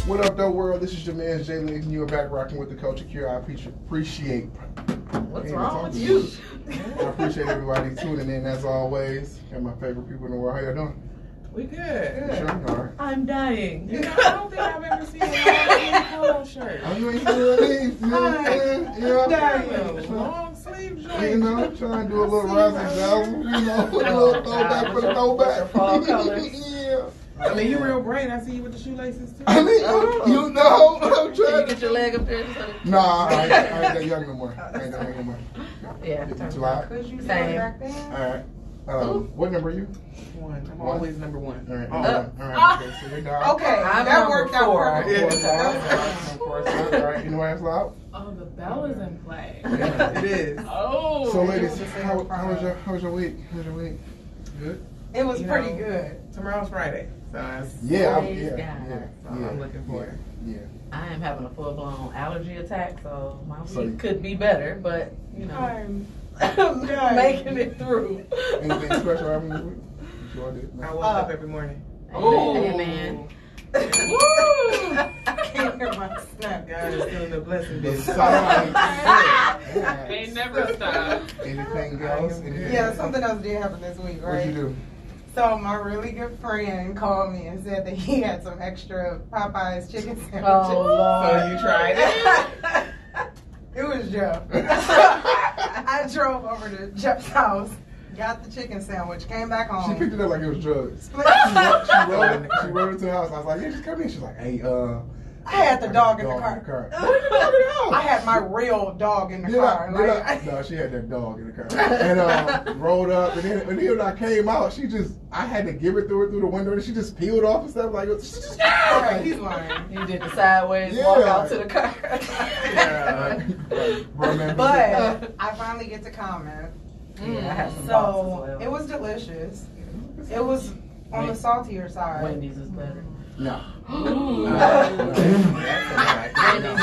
What up, though, world? This is your man, Jay Legs, and you are back rocking with the Culture Cure. I appreciate. What's wrong with you? I appreciate everybody tuning in, as always. Got my favorite people in the world. How y'all doing? We good. Sure, all right. I'm dying. You know, I don't think I've ever seen a long polo shirt. I know you know what I mean. You know what I'm saying? Damn, long sleeve joint. You know, trying to do a little rising dazzle, you know, a little throwback for the throwback. Fall colors. Yeah. I mean, you real bright. I see you with the shoelaces too. I mean, you know, I'm Can you trying. get your leg up there? Nah, I ain't that young no more. I ain't that young no more. Yeah. Too loud. Same. All right. What number are you? One. I'm always number one. All right. Oh. All right. Okay, so you're down. Okay, I'm that number worked out 4. perfect. All right. Anyone else loud? Oh, the bell is in play. Yeah, it is. Oh. So, ladies, how was your week? How was your week? Good. It was You pretty know, good. Tomorrow's Friday, so that's Praise God. I'm looking for it. Yeah. I am having a full-blown allergy attack, so my So week could be better, but, you know, I'm making it through. Anything special happened this week? What you all did? I woke up every morning. Amen. I can't hear my snap. God is doing the blessing business. They never stop. Anything else? Yeah, something else did happen this week, right? What'd you do? So my really good friend called me and said that he had some extra Popeye's chicken sandwiches. Oh, Lord. So you tried it? It was Jeff. I drove over to Jeff's house, got the chicken sandwich, came back home. She picked it up like it was drugs. Split- She rode it to the house. I was like, yeah, just come in. She's like, hey, I had the dog in the car. I had my real dog in the car. No, she had that dog in the car. And rolled up, and then when I came out, I had to give it through the window, and she just peeled off and stuff. Like, she just, Okay, he's lying. You did the sideways walk out to the car. But I finally get to comment. Yeah, I had some thoughts as So well. it was delicious. It was on the saltier side. Wendy's is better. No. Wendy's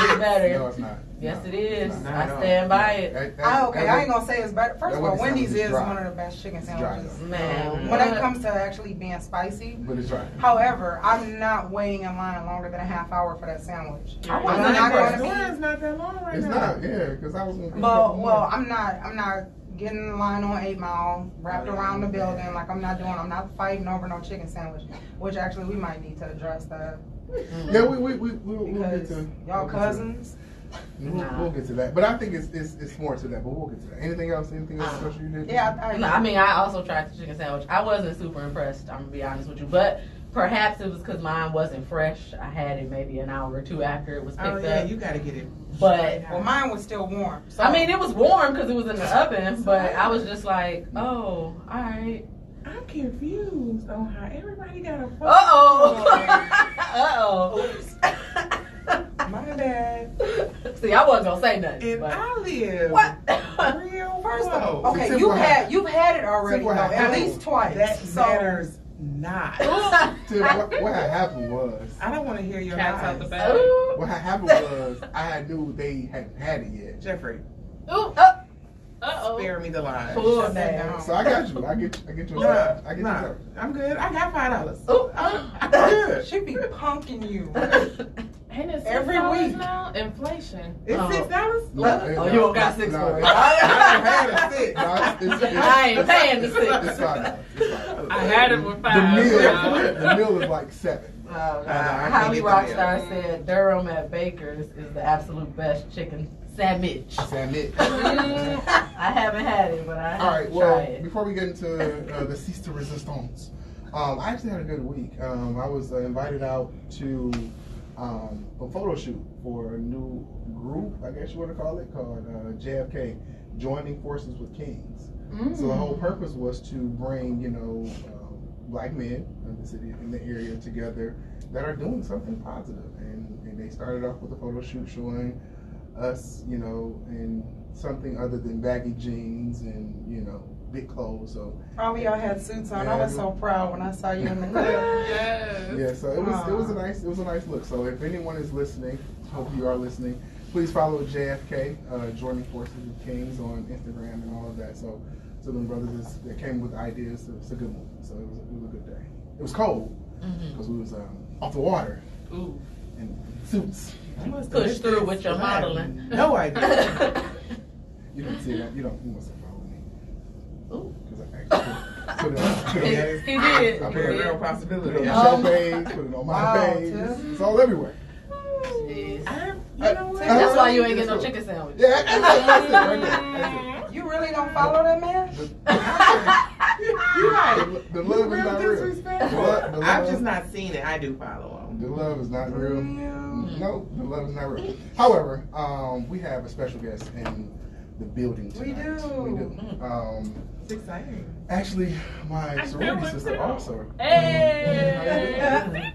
is better. No, it's not. Yes, it is. No, I stand by it. I ain't gonna say it's better. First of all, Wendy's is dry. one of the best chicken It's dry, sandwiches. though. Man, When it comes to actually being spicy. But it's right. However, I'm not waiting in line longer than a half hour for that sandwich. I I'm wasn't not impressed. gonna It's not that long right It's now. not, yeah, because I was going to Well, I'm not getting in line on 8 Mile, wrapped around the building like I'm not fighting over no chicken sandwich, which actually we might need to address that. Yeah, we'll get Because to y'all cousins. We'll get to that. But I think it's more to that, but we'll get to that. Anything else special you did? Yeah, I mean, I also tried the chicken sandwich. I wasn't super impressed, I'm going to be honest with you. But perhaps it was because mine wasn't fresh. I had it maybe an hour or two after it was picked Oh yeah, up. you gotta get it. But well, mine was still warm. So. I mean, it was warm because it was in the oven, but I was just like, oh, all right. I'm confused on how everybody got a Uh-oh. My bad. See, I wasn't going to say nothing. And but. I live What? real First close. off, okay, See, you've had it already though, at least twice. That so matters not. See, what had happened was, I don't want to hear your Cats out the lies. bag. what had happened was, I knew they hadn't had it yet. Jeffrey, Uh-oh. spare me the lies. Pull Shut that down. down. So I got you. I get you. I get Nah, you. I'm good. I got $5. Oh. I'm good. She be punking you. And it's Every $6 week. now. Inflation. It's $6? No, you don't got 6 for it. I had a 6. I ain't paying the 6. It's $5. I had it for The $5. the meal is like $7. Holly Rockstar said Durham at Baker's is the absolute best chicken sandwich. Sandwich. I haven't had it, but I have All right. to Well, try it. before we get into the cease de resistance, I actually had a good week. I was invited out to a photo shoot for a new group, I guess you want to call it, called JFK, Joining Forces with Kings. So the whole purpose was to bring, black men in the city, in the area together that are doing something positive. And they started off with a photo shoot showing us, in something other than baggy jeans and, big clothes. So All of y'all had suits on. I was so proud when I saw you in the clip. Yes. yeah, so it was a nice look. So if anyone is listening, hope you are listening, please follow JFK, Joining Forces with Kings on Instagram and all of that. So them brothers that came with ideas. It's a good one. So it was a good day. It was cold because we was off the water. Ooh. in suits. I must have Push missed through this, with your 'cause I had modeling. No idea. You don't see that. You must have followed me. Ooh. Because I actually put it He on. did. I It's put a it real on possibility. the Yeah. show page, put it on my Wow, page. Tim. It's all everywhere. Jeez. You know what? That's why you ain't It's getting no cool. chicken sandwich. Yeah, that's it right there. That's You really don't follow that man? it. You're right. The love is not real. Disrespectful. The I've love- just not seen it. I do follow him. The love is not real. Yeah. No, the love is not real. However, we have a special guest in the building We tonight. do. We do. It's exciting. Actually, my I sorority feel it sister too. also. Hey!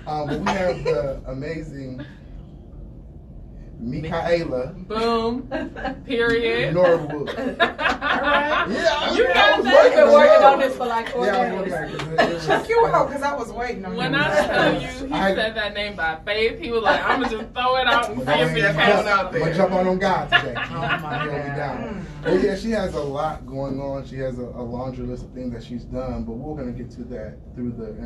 But we have the amazing MIKHAELLA Boom. Period. Norwood. Alright. Yeah, You I got was that. working You've been working it on out. this for like 4 Yeah, I was days. working on it 'cause Check you out, because I was waiting on When you. I tell you he I- said that name by faith, he was like, I'm going to just throw it out and see I'm if it Just catches going out up. there. gonna jump on God today. Oh my He'll be God. down. But yeah, she has a lot going on. She has a laundry list of things that she's done, but we're gonna get to that through the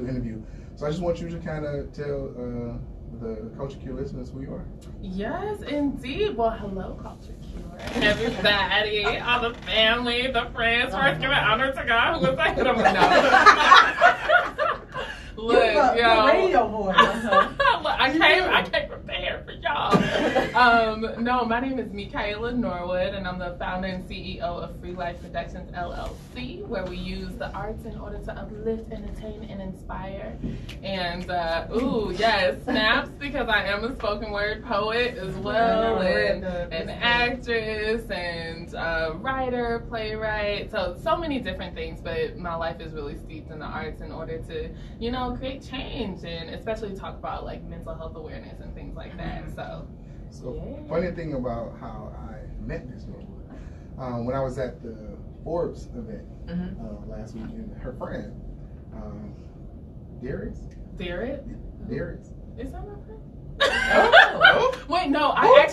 interview. So I just want you to kind of tell the Culture Q listeners who you are. Yes, indeed. Well, hello, Culture Q. Everybody, all the family, the friends. First, giving honor to God who was ahead of me. No. Look, yo. radio voice. Look, I came prepared for y'all. No, my name is MIKHAELLA Norwood, and I'm the founder and CEO of Freelife Productions LLC, where we use the arts in order to uplift, entertain, and inspire. And ooh, yes, snaps, because I am a spoken word poet as well, and an actress, and writer, playwright. So many different things. But my life is really steeped in the arts in order to, you know, create change, and especially talk about like mental health awareness and things like that. So yeah. Funny thing about how I met Miss Norwood, when I was at the Forbes event last week, and her friend, Darius, Is that my friend? Oh. Wait, no. I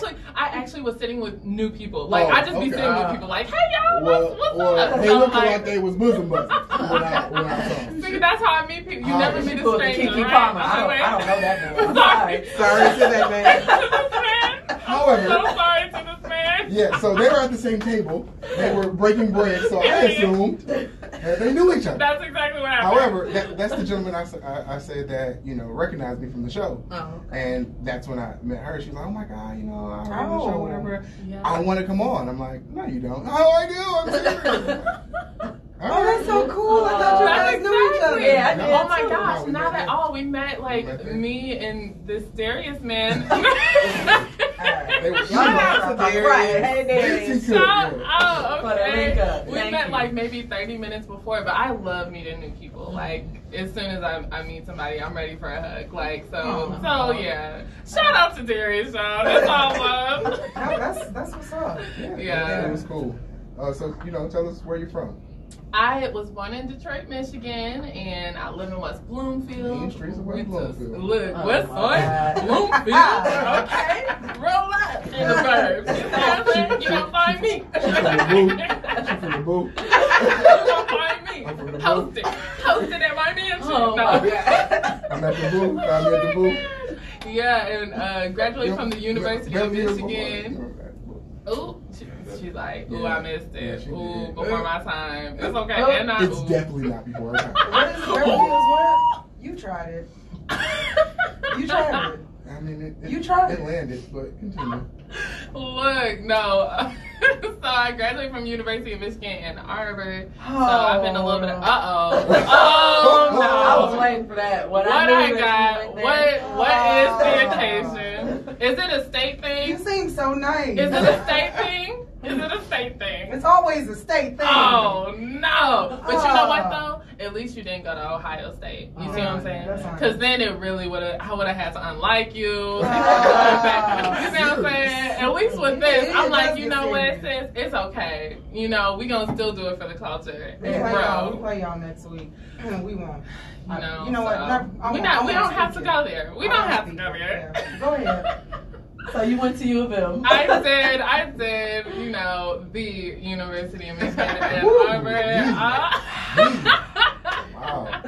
actually was sitting with new people. Like I just be okay. sitting with people. Like, hey y'all, what's up? they So, looked like they was bosom buddies when I saw them. See, that's how I meet people. You Oh, never she meet a pulled the stranger, Kiki right? Palmer. I don't know that man. I'm sorry. Sorry to that man. However- I'm so sorry to this man. Yeah, so they were at the same table. They were breaking bread, so I assumed that they knew each other. That's exactly what happened. However, that's the gentleman I said that, you know, recognized me from the show. Oh, And that's when I met her. She was like, oh my God, you know, I heard the show, Oh. whatever. Yeah. I want to come on. I'm like, no, you don't. Oh, I do. I'm serious. Oh, that's so cool. I thought you That's guys knew each other. exactly. Yeah, I did Oh my too. gosh, No, we not met at there. all. We met like met there. me and this Darius man. They were Y'all know to Darius. Right. Hey, Darius. Darius. Shout out, For the link okay. up. We Thank met you. like maybe 30 minutes before, but I love meeting new people. Like as soon as I meet somebody, I'm ready for a hug. Like so yeah. Shout out to Darius, y'all. That's all love. No, that's what's up. Yeah. It was cool. So, you know, tell us where you're from. I was born in Detroit, Michigan, and I live in West Bloomfield. Main streets of West Bloomfield. Look, Oh West my Side, God. Bloomfield. Okay, real life in the burbs. You know what I'm saying? You gonna find me. She from the booth. You gonna find me. I'm from the booth. Hosted at my mansion. Oh No. my God. I'm at the booth. I'm at the booth. Yeah, and graduated from the University of Michigan. It's Ooh, she's like, ooh, I missed Yeah, it. she Ooh, did. before my time. It's okay. And I, ooh. definitely not before her time. What is Beverly Hills what? You tried it. You tried it. I mean, You tried it it. landed, but continue. Look, no. So I graduated from University of Michigan in Ann Arbor. So I've been a little bit of, oh no. I was waiting for that. What I knew that you went there. What is the occasion? Is it a state You thing? seem so nice. Is it a state thing? Is it a state thing? It's always a state thing. Oh no! But you know what though? At least you didn't go to Ohio State. You see what I'm saying? That's fine. Because then it really I would have had to unlike you. You see Ah. what I'm saying? At least with this, It I'm like, does you get know what, serious. sis? It's okay. You know, we gonna still do it for the culture, We bro. play y'all next week. We won't. You know, what? so Never, I we won't don't have to speak go it. there. We I don't won't have to speak go it. there. Yeah. Go ahead. So you went to U of M. I did, you know, the University of Michigan in Ann Woo, Arbor. yeah. Wow.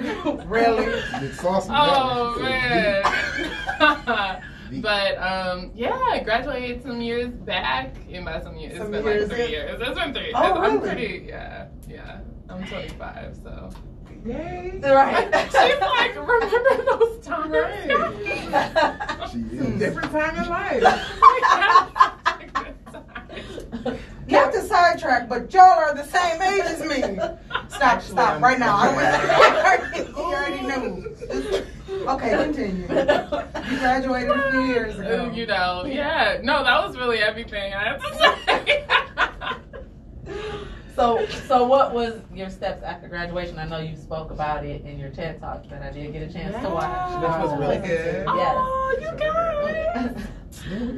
Really? It's saucy. Oh man. But yeah, I graduated some years back. And by some years, it's been like 3 years. It's been 3. Oh, I'm really? pretty, yeah. I'm 25, so. Yay. Right. She's like, remember those times? She is. Different time in life. Not to sidetrack, but y'all are the same age as me. Stop right now. You already knew. Okay, continue. You graduated a few years ago. You know, yeah. No, that was really everything I have to say. So what was your steps after graduation? I know you spoke about it in your TED Talk that I did get a chance to watch. Which was really good. Yes. Oh, you guys.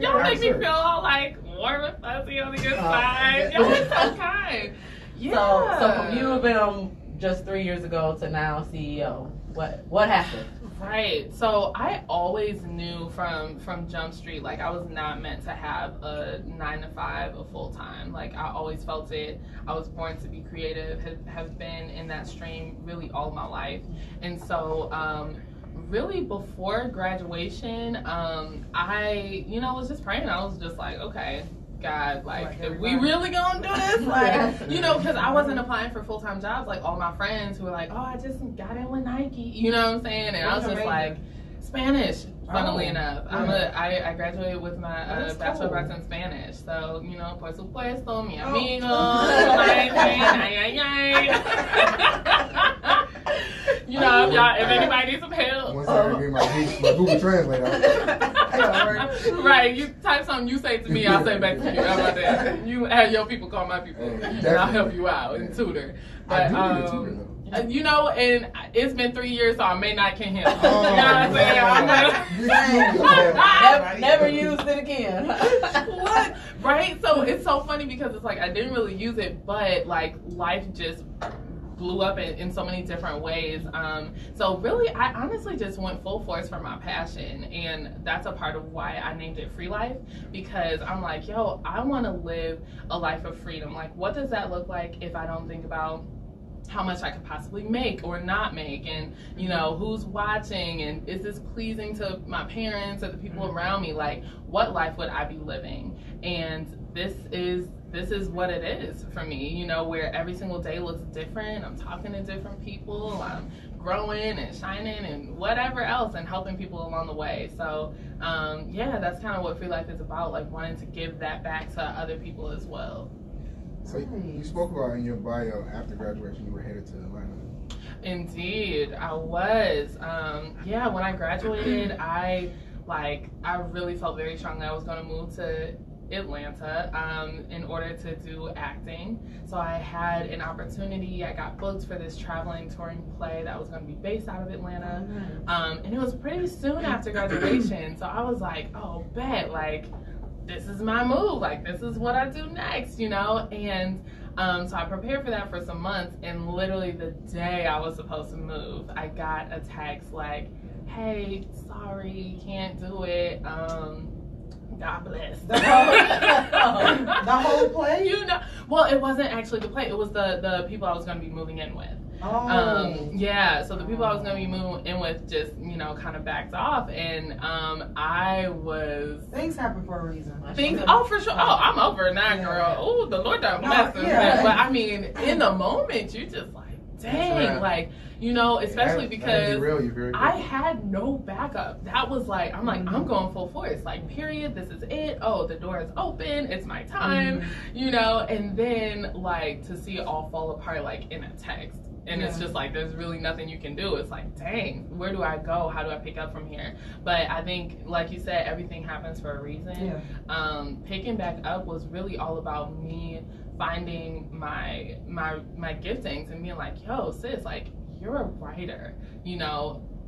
Y'all make me feel all like warm and fuzzy on the inside. Y'all are so kind. Yeah. So from you have been just 3 years ago to now CEO. What happened? Right. So I always knew from Jump Street, like I was not meant to have a 9 to 5, a full time. Like I always felt it. I was born to be creative, have been in that stream really all my life. And so really before graduation, I, was just praying. I was just like, okay, God, like, if we really gonna do this? Like, because I wasn't applying for full-time jobs like all my friends who were like, oh, I just got in with Nike, you know what I'm saying? And I was just like, Spanish, funnily enough. I graduated with my Bachelor of Arts in Spanish. So, por supuesto, mi amigo, if anybody needs some help. Once I get my Google Translate out. Right, you type something you say to me, I'll say back to you. How about that? You have your people call my people, and I'll help you out and tutor. But, I do need a tutor, though. And it's been 3 years, so I may not can him. Oh, you know what I'm saying? Never used it again. What? Right? So it's so funny because it's like I didn't really use it, but like life just blew up in so many different ways. So really, I honestly just went full force for my passion, and that's a part of why I named it Freelife, because I'm like, yo, I want to live a life of freedom. Like, what does that look like if I don't think about how much I could possibly make or not make, and who's watching, and is this pleasing to my parents or the people around me? Like, what life would I be living? And this is what it is for me, where every single day looks different. I'm talking to different people, I'm growing and shining and whatever else, and helping people along the way. So that's kind of what Freelife is about, like wanting to give that back to other people as well. So you spoke about in your bio after graduation you were headed to Atlanta. Indeed, I was. When I graduated, I really felt very strongly I was going to move to Atlanta in order to do acting. So I had an opportunity. I got booked for this traveling touring play that was going to be based out of Atlanta. And it was pretty soon after graduation. So I was like, oh, bet, like, this is my move, like this is what I do next, and so I prepared for that for some months, and literally the day I was supposed to move, I got a text like, hey, sorry, can't do it, God bless. The whole play? Well, it wasn't actually the play, it was the people I was going to be moving in with. So the people I was going to be moving in with just, kind of backed off, and I was... Things happen for a reason. For sure. Oh, I'm over it now, girl. Oh, the Lord don't mess with me. But I mean, in the moment, you just like, dang, like, especially because I had no backup. That was like, I'm like, I'm going full force, like, period, this is it. Oh, the door is open, it's my time, and then like to see it all fall apart like in a text. And it's just like, there's really nothing you can do. It's like, dang, where do I go? How do I pick up from here? But I think, like you said, everything happens for a reason. Picking back up was really all about me finding my giftings and being like, yo, sis, like, you're a writer,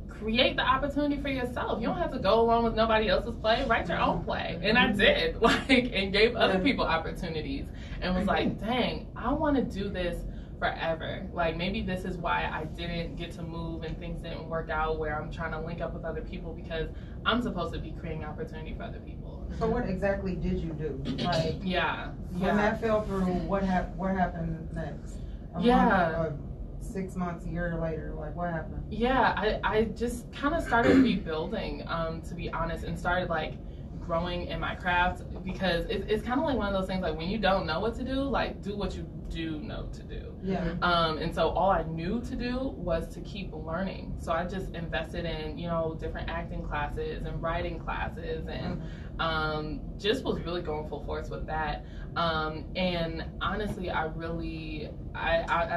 create the opportunity for yourself. You don't have to go along with nobody else's play. Write your own play. And I did, and gave other people opportunities, and was like, dang, I want to do this forever. Like, maybe this is why I didn't get to move and things didn't work out, where I'm trying to link up with other people, because I'm supposed to be creating opportunity for other people. So what exactly did you do? Like, when that fell through, what happened next? 6 months, a year later? Like, what happened? Yeah, I just kind of started rebuilding, to be honest, and started like growing in my craft, because it's kind of like one of those things, like when you don't know what to do, like do what you do know to do. Yeah. And so all I knew to do was to keep learning. So I just invested in, you know, different acting classes and writing classes, and just was really going full force with that. And honestly, I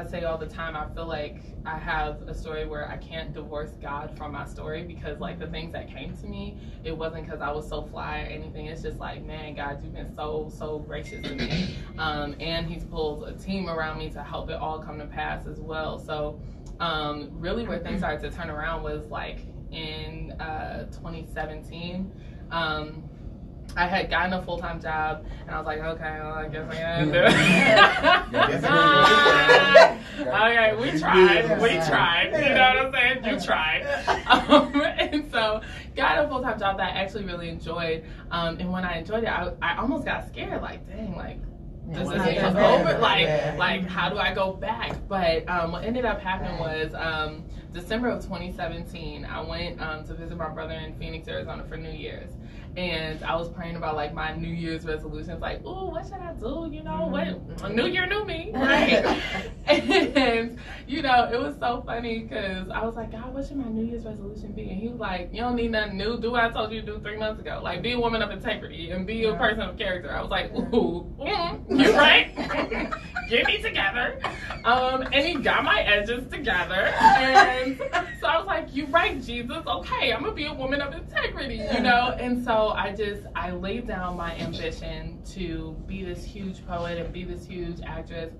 say all the time, I feel like I have a story where I can't divorce God from my story, because like the things that came to me, it wasn't because I was so fly or anything. It's just like, man, God, you've been so gracious to me. And he's pulled a team around me to help it all come to pass as well. So really where things started to turn around was like in 2017. I had gotten a full-time job, and I was like, okay, well, I guess I gotta do it. Okay, we tried, you know what I'm saying? You tried. And so got a full-time job that I actually really enjoyed. And when I enjoyed it, I almost got scared, like, dang, like, this is over, like, how do I go back? But what ended up happening was December of 2017, I went to visit my brother in Phoenix, Arizona for New Year's. And I was praying about like my New Year's resolutions, like, oh, what should I do? You know, what? New year, new me, right? And you know, it was so funny because I was like, God, what should my New Year's resolution be? And he was like, you don't need nothing new. Do what I told you to do 3 months ago. Like, be a woman of integrity and be a person of character. I was like, ooh, you're right. Get me together. And he got my edges together. And so I was like, you're right, Jesus. Okay, I'm gonna be a woman of integrity, you know? And so I laid down my ambition to be this huge poet and be this huge actress,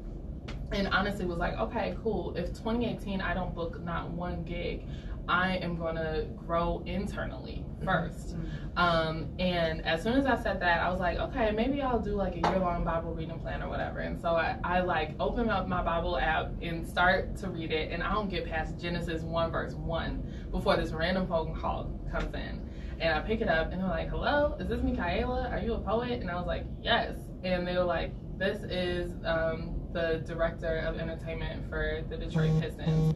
and honestly was like, okay, cool. If 2018 I don't book not one gig, I am gonna grow internally first. And as soon as I said that, I was like, okay, maybe I'll do like a year-long Bible reading plan or whatever. And so I like open up my Bible app and start to read it, and I don't get past Genesis 1 verse 1 before this random phone call comes in. And I pick it up, and they're like, hello, is this MIKHAELLA? Are you a poet? And I was like, yes. And they were like, this is the director of entertainment for the Detroit Pistons.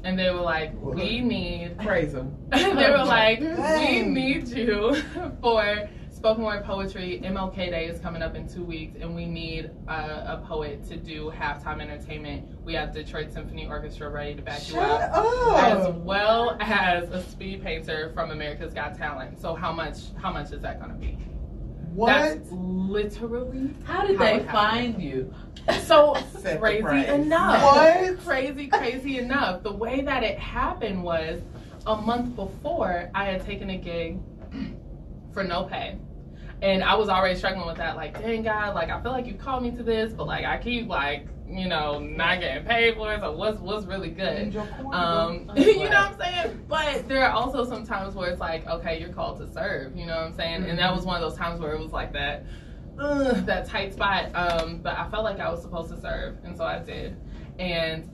And they were like, we need... Praise them. They were like, we need you for spoken word poetry. MLK Day is coming up in 2 weeks, and we need a poet to do halftime entertainment. We have Detroit Symphony Orchestra ready to back you up. As well as a speed painter from America's Got Talent. So how much is that going to be? What? That's literally. How did they find you? So crazy enough. What? Crazy enough. The way that it happened was a month before I had taken a gig for no pay. And I was already struggling with that, like, dang God, like I feel like you called me to this, but like I keep like, you know, not getting paid for it. So what's really good? You know what I'm saying? But there are also some times where it's like, okay, you're called to serve, you know what I'm saying? And that was one of those times where it was like that tight spot. But I felt like I was supposed to serve, and so I did. And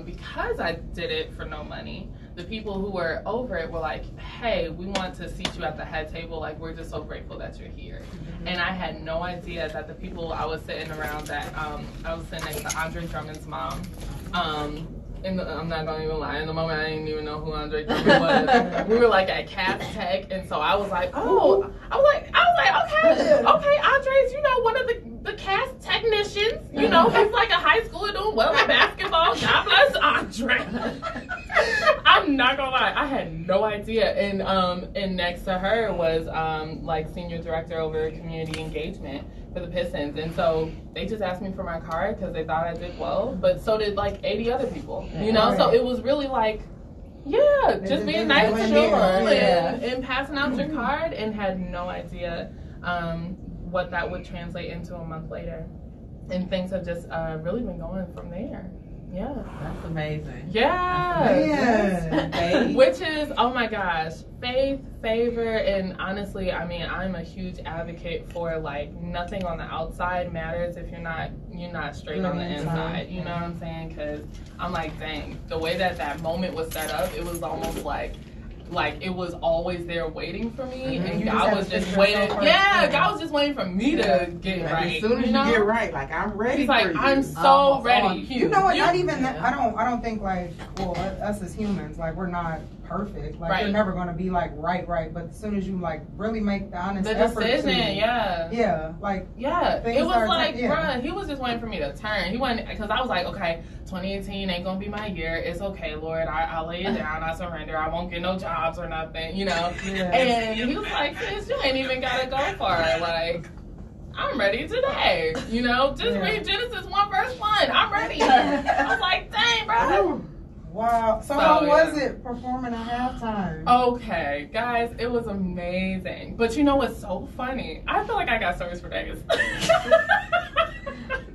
because I did it for no money, the people who were over it were like, hey, we want to seat you at the head table. Like, we're just so grateful that you're here. And I had no idea that the people I was sitting around, that I was sitting next to Andre Drummond's mom. I'm not gonna even lie, in the moment I didn't even know who Andre Drummond was. We were like at Cast Tech, and so I was like, oh, I was like, okay, Andre's, you know, one of the cast technicians, you know, he's like a high schooler doing well in basketball. God bless Andre. I'm not gonna lie, I had no idea. And next to her was like senior director over community engagement for the Pistons, and so they just asked me for my card because they thought I did well, but so did like 80 other people, you know. So it was really like, yeah, just being nice to people and passing out your card, and had no idea what that would translate into a month later. And things have just really been going from there. Yeah. That's amazing. Yeah. Which is, oh my gosh, faith, favor, and honestly, I mean, I'm a huge advocate for like nothing on the outside matters if you're not straight on the inside. You know what I'm saying? Because I'm like, dang, the way that moment was set up, it was almost like like it was always there waiting for me, and You God just was had to just fix waiting. yourself Yeah, first. God was just waiting for me to get Like, right. as soon as you know? get right, like I'm ready He's like, for you. I'm so Almost ready. on cue. You know what? You- Not even that. I don't think like, well, us as humans, like we're not perfect. Like Right. you're never gonna be like right. But as soon as you like really make the honest The effort decision, to, yeah. like Yeah, Things it was are- like, yeah. bruh, he was just waiting for me to turn. He wasn't, because I was like, okay, 2018 ain't gonna be my year. It's okay, Lord. I'll lay it down. I surrender. I won't get no jobs or nothing, you know? Yeah. And he was like, sis, you ain't even gotta go far. Like, I'm ready today. You know, just read Genesis 1 verse 1. I'm ready. I was like, dang, bro. wow. So So, how was yeah. it performing at halftime? Okay, guys, it was amazing. But you know what's so funny? I feel like I got stories for days.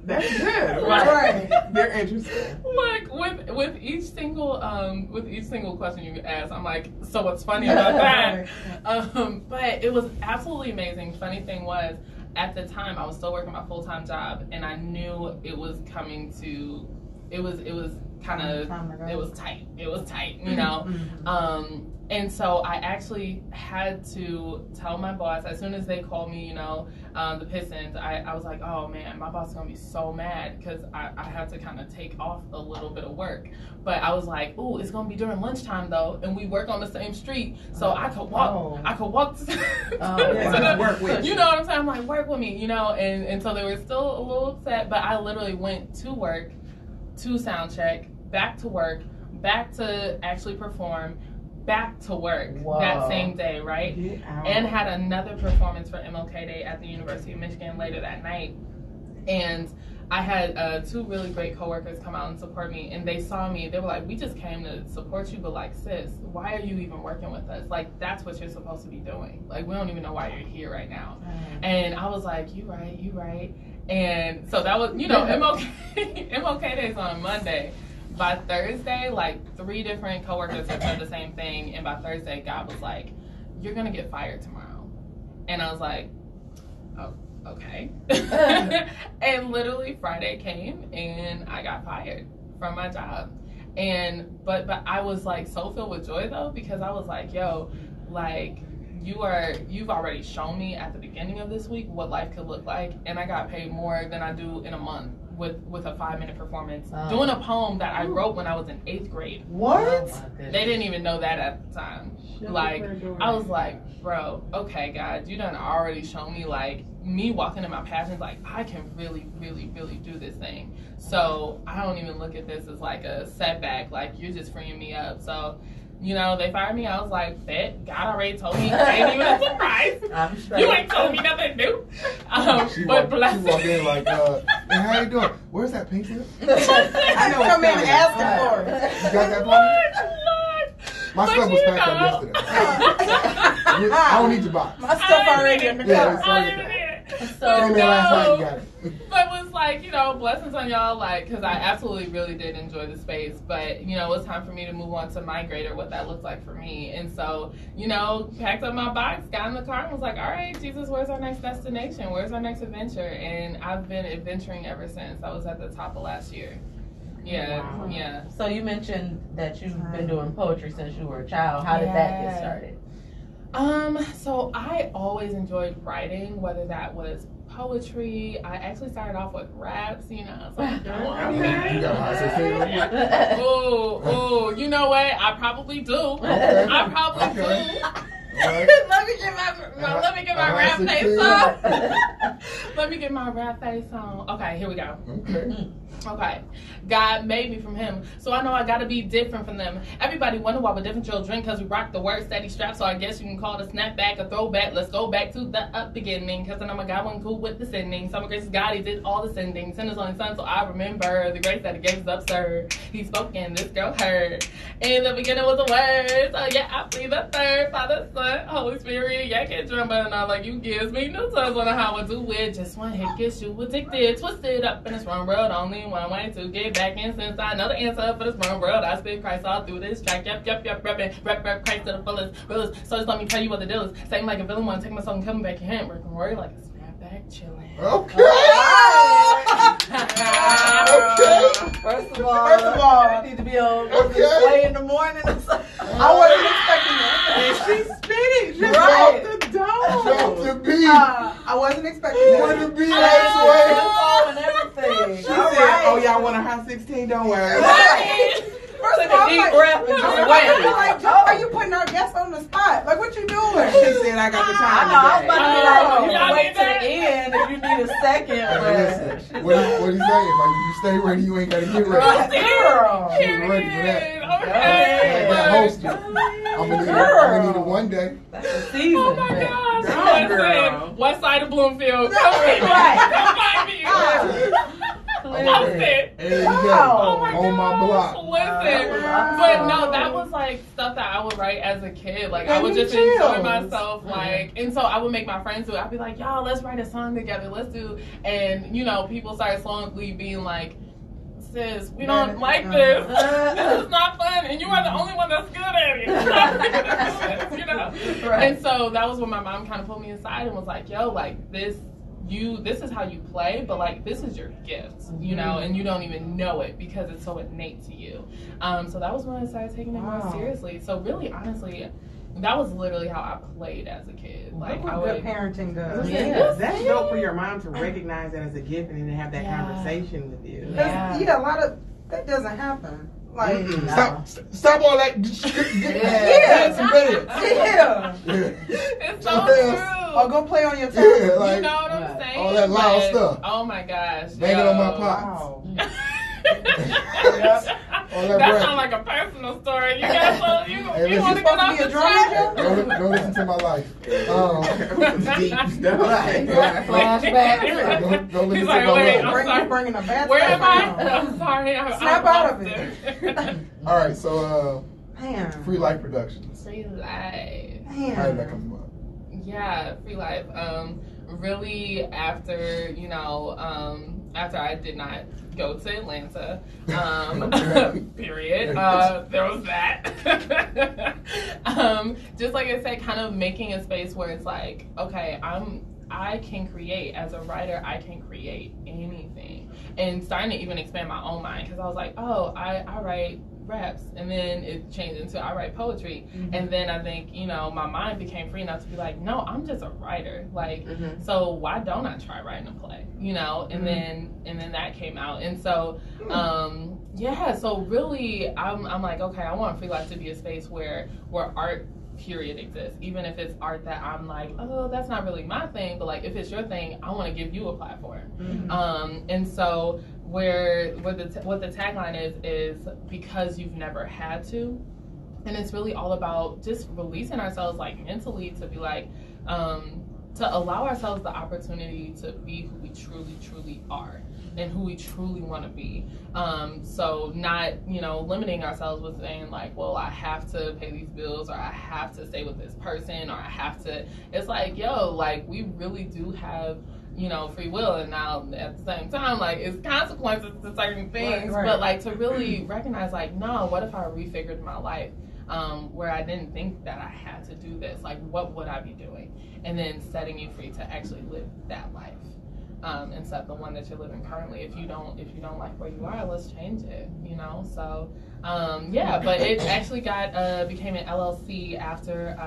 That's good. Right. They're interesting. Like with each single question you ask, I'm like, so what's funny about that? But it was absolutely amazing. Funny thing was, at the time I was still working my full-time job, and I knew it was coming to. It was kind of it was tight. It was tight, you know. And so I actually had to tell my boss as soon as they called me, you know, the Pistons. I was like, oh man, my boss is gonna be so mad because I had to kind of take off a little bit of work. But I was like, oh, it's gonna be during lunchtime though, and we work on the same street, so I could walk. Oh. I could walk. Work with You know what I'm saying? I'm like, work with me, you know. And so they were still a little upset, but I literally went to work, to sound check, back to work, back to actually perform, back to work that same day, right? Get out. And had another performance for MLK Day at the University of Michigan later that night. And I had 2 really great coworkers come out and support me, and they saw me. They were like, we just came to support you, but like, sis, why are you even working with us? Like, that's what you're supposed to be doing. Like, we don't even know why you're here right now. And I was like, you right. And so that was, you know, MLK Day is on Monday. By Thursday, like 3 different coworkers had said the same thing, and by Thursday, God was like, you're gonna get fired tomorrow. And I was like, oh, okay. And literally Friday came, and I got fired from my job. And but I was like so filled with joy though, because I was like, yo, like you've already shown me at the beginning of this week what life could look like, and I got paid more than I do in a month with a 5-minute performance doing a poem that I wrote when I was in 8th grade. What? They didn't even know that at the time. Like, I was like, bro, okay, God, you done already shown me, like, me walking in my passions, like, I can really, really, really do this thing. So I don't even look at this as like a setback. Like, you're just freeing me up. So, you know, they fired me. I was like, bet, God already told me. It ain't even a surprise. I'm straight. You ain't told me nothing new. She But walked in like, hey, how you doing? Where's that pink slip? I know come in asking for it. You got that for me? My But stuff was you packed up yesterday. I don't need your box. My stuff already in the Yeah, car. it's I already didn't there. So, Came in last night, you got it. but it was like, you know, blessings on y'all, like, because I absolutely really did enjoy the space. But, you know, it was time for me to move on to migrate, or what that looked like for me. And so, you know, packed up my box, got in the car, and was like, all right, Jesus, where's our next destination? Where's our next adventure? And I've been adventuring ever since. I was at the top of last year. Yeah, Wow. yeah. So you mentioned that you've been doing poetry since you were a child. How did that get started? So I always enjoyed writing, whether that was poetry. I actually started off with raps, you know. So You got a high sense oh, you know what? I probably do. Okay. I probably do. Right. Let me get my rap face on. Let me get my rap face on. Okay, here we go. Okay. Okay. God made me from him, so I know I gotta be different from them. Everybody wonder why we're different children, cause we rock the word steady strap, so I guess you can call it a snapback, a throwback. Let's go back to the beginning, cause I know my God wasn't cool with the sending. Summer grace is God, he did all the sending. Send his only son, so I remember the grace that he gave is absurd. He spoke and this girl heard. In the beginning was the word, so yeah, I plead the third, Father, Son, Holy Spirit, yeah, get drum, but not like you gives me new tongues on how I do it. Just one hit gets you addicted, twisted up in this wrong world, only one way to get back in, since I know the answer for this wrong world. I spit Christ all through this track, yep, reppin', rep Christ to the fullest, realest. So just let me tell you what the deal is. Same like a villain, wanna take my soul and coming back your hand, working worry like a snapback chillin'. Okay. Okay. First of all, I need to be on Okay. way in the morning or something. I wasn't expecting that. She spit it. She Right. dropped the dough. Drop the beat. I wasn't expecting that. What the beat Oh, that and everything. She said, "Oh, y'all want a hot 16? Don't worry." Right. First Took of all, a deep I'm breath and like, just I'm went. like, Joe, why you putting our guests on the spot? Like, what you doing? She said, "I got the I time know, I was today." about to be like, Oh, you y'all can wait need to the that? end if you need a second. Hey, But listen, what he saying? Like, you stay ready, you ain't gotta get ready. Right. Girl. She was ready for that. Okay. Like that hosted. I'm gonna need it one day. That's the season. Oh my man. gosh. Girl, girl. Listen, West Side of Bloomfield. Right. Come find me. Post it. Every day, Wow. Oh my on my block. Listen, Wow. but no, that was like stuff that I would write as a kid. Like I Gave would me just enjoy chills. myself. Like, and so I would make my friends do it. I'd be like, y'all, let's write a song together. Let's do. And you know, people started slowly being like, sis, we don't like this. This is not fun, and you are the only one that's good at it. You're not good at this, you know. Right. And so that was when my mom kind of pulled me aside and was like, yo, like this is how you play, but like this is your gift, you know, and you don't even know it because it's so innate to you. So that was when I started taking it more Wow. seriously. So really, honestly, that was literally how I played as a kid. Like Look I what would. good parenting does. Yeah. That's dope for your mom to recognize that as a gift and then have that Yeah. conversation with you. Yeah. Yeah, a lot of that doesn't happen. Like, Stop all that. Yeah. Some beds. yeah. It's so Yes. true. Or go play on your Yeah, tablet. like You know what I'm Right. saying? all that loud But- stuff. Oh my gosh. Banging on my yo. pots. Wow. All that That breath. sounds like a personal story. You got so you listen, want to get off supposed to be the a drama track? Go listen to my life. Deep stuff. Flashback. Go listen He's to like, my wait, life. I'm Bring, sorry. you bringing a bad Where am I? stuff I'm sorry. Snap I out of lost it. All right, so Man. Free Life Productions. Free life. How did that come up? Yeah, free life. Really after, you know, after I did not go to Atlanta, period. There was that. Just like I said, kind of making a space where it's like, okay, I can create as a writer. I can create anything, and starting to even expand my own mind because I was like, oh, I write raps, and then it changed into I write poetry, and then I think, you know, my mind became free enough to be like, no, I'm just a writer, like, so why don't I try writing a play, you know? And then that came out, and so yeah, so really I'm like, okay, I want Free Life to be a space where art period exists, even if it's art that I'm like, oh, that's not really my thing, but like if it's your thing, I want to give you a platform. And so what the tagline is because you've never had to, and it's really all about just releasing ourselves, like mentally, to be like to allow ourselves the opportunity to be who we truly are and who we truly want to be. So not, you know, limiting ourselves with saying like, well, I have to pay these bills, or I have to stay with this person, or I have to, it's like, yo, like we really do have, you know, free will, and now at the same time, like it's consequences to certain things, Right. but like to really recognize like, no, what if I refigured my life where I didn't think that I had to do this, like what would I be doing? And then setting you free to actually live that life. Instead of the one that you're living currently. If you don't like where you are, let's change it, you know? So yeah, but it actually became an LLC after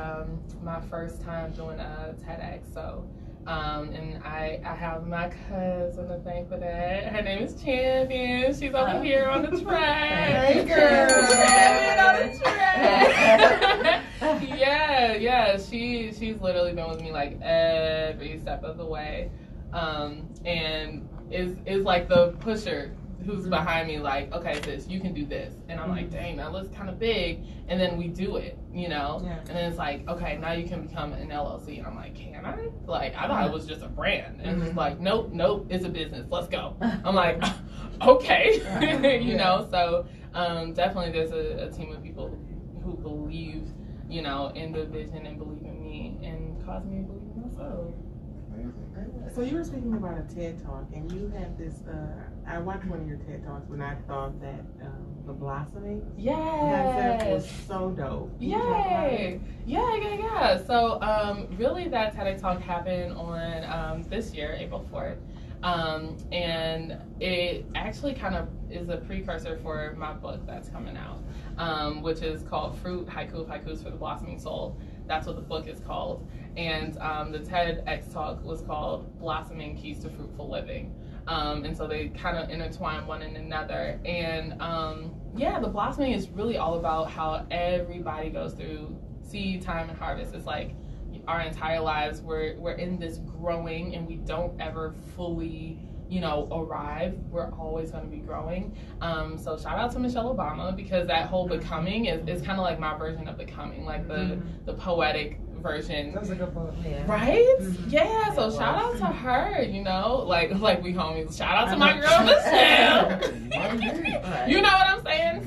my first time doing a TEDx. So and I have my cousin to thank for that. Her name is Champion. She's over here on the track. Hey, girl. Champion on the track. Yeah. She's literally been with me like every step of the way. And is like the pusher who's behind me, like, okay, sis, you can do this. And I'm like, dang, that looks kind of big. And then we do it, you know? Yeah. And then it's like, okay, now you can become an LLC. And I'm like, can I? Like, I thought it was just a brand. And it's like, nope, it's a business. Let's go. I'm like, okay. You know? So definitely there's a team of people who believe, you know, in the vision and believe in me and cause me to believe in myself. So you were speaking about a TED Talk, and you had this, I watched one of your TED Talks when I thought that the blossoming concept was Yes. so dope. Can you talk about it? Yay! Yeah. So really that TED Talk happened on this year, April 4th. And it actually kind of is a precursor for my book that's coming out, which is called Fruit, Haikus for the Blossoming Soul. That's what the book is called. And the TEDx talk was called Blossoming Keys to Fruitful Living. And so they kind of intertwine one in another. And the blossoming is really all about how everybody goes through seed time and harvest. It's like our entire lives, we're in this growing, and we don't ever fully, arrive. We're always going to be growing. So shout out to Michelle Obama, because that whole becoming is kind of like my version of becoming, like the poetic version. That's a good book. Yeah. Right? Yeah, so shout out to her, like we homies. Shout out to my girl Michelle. You know what I'm saying?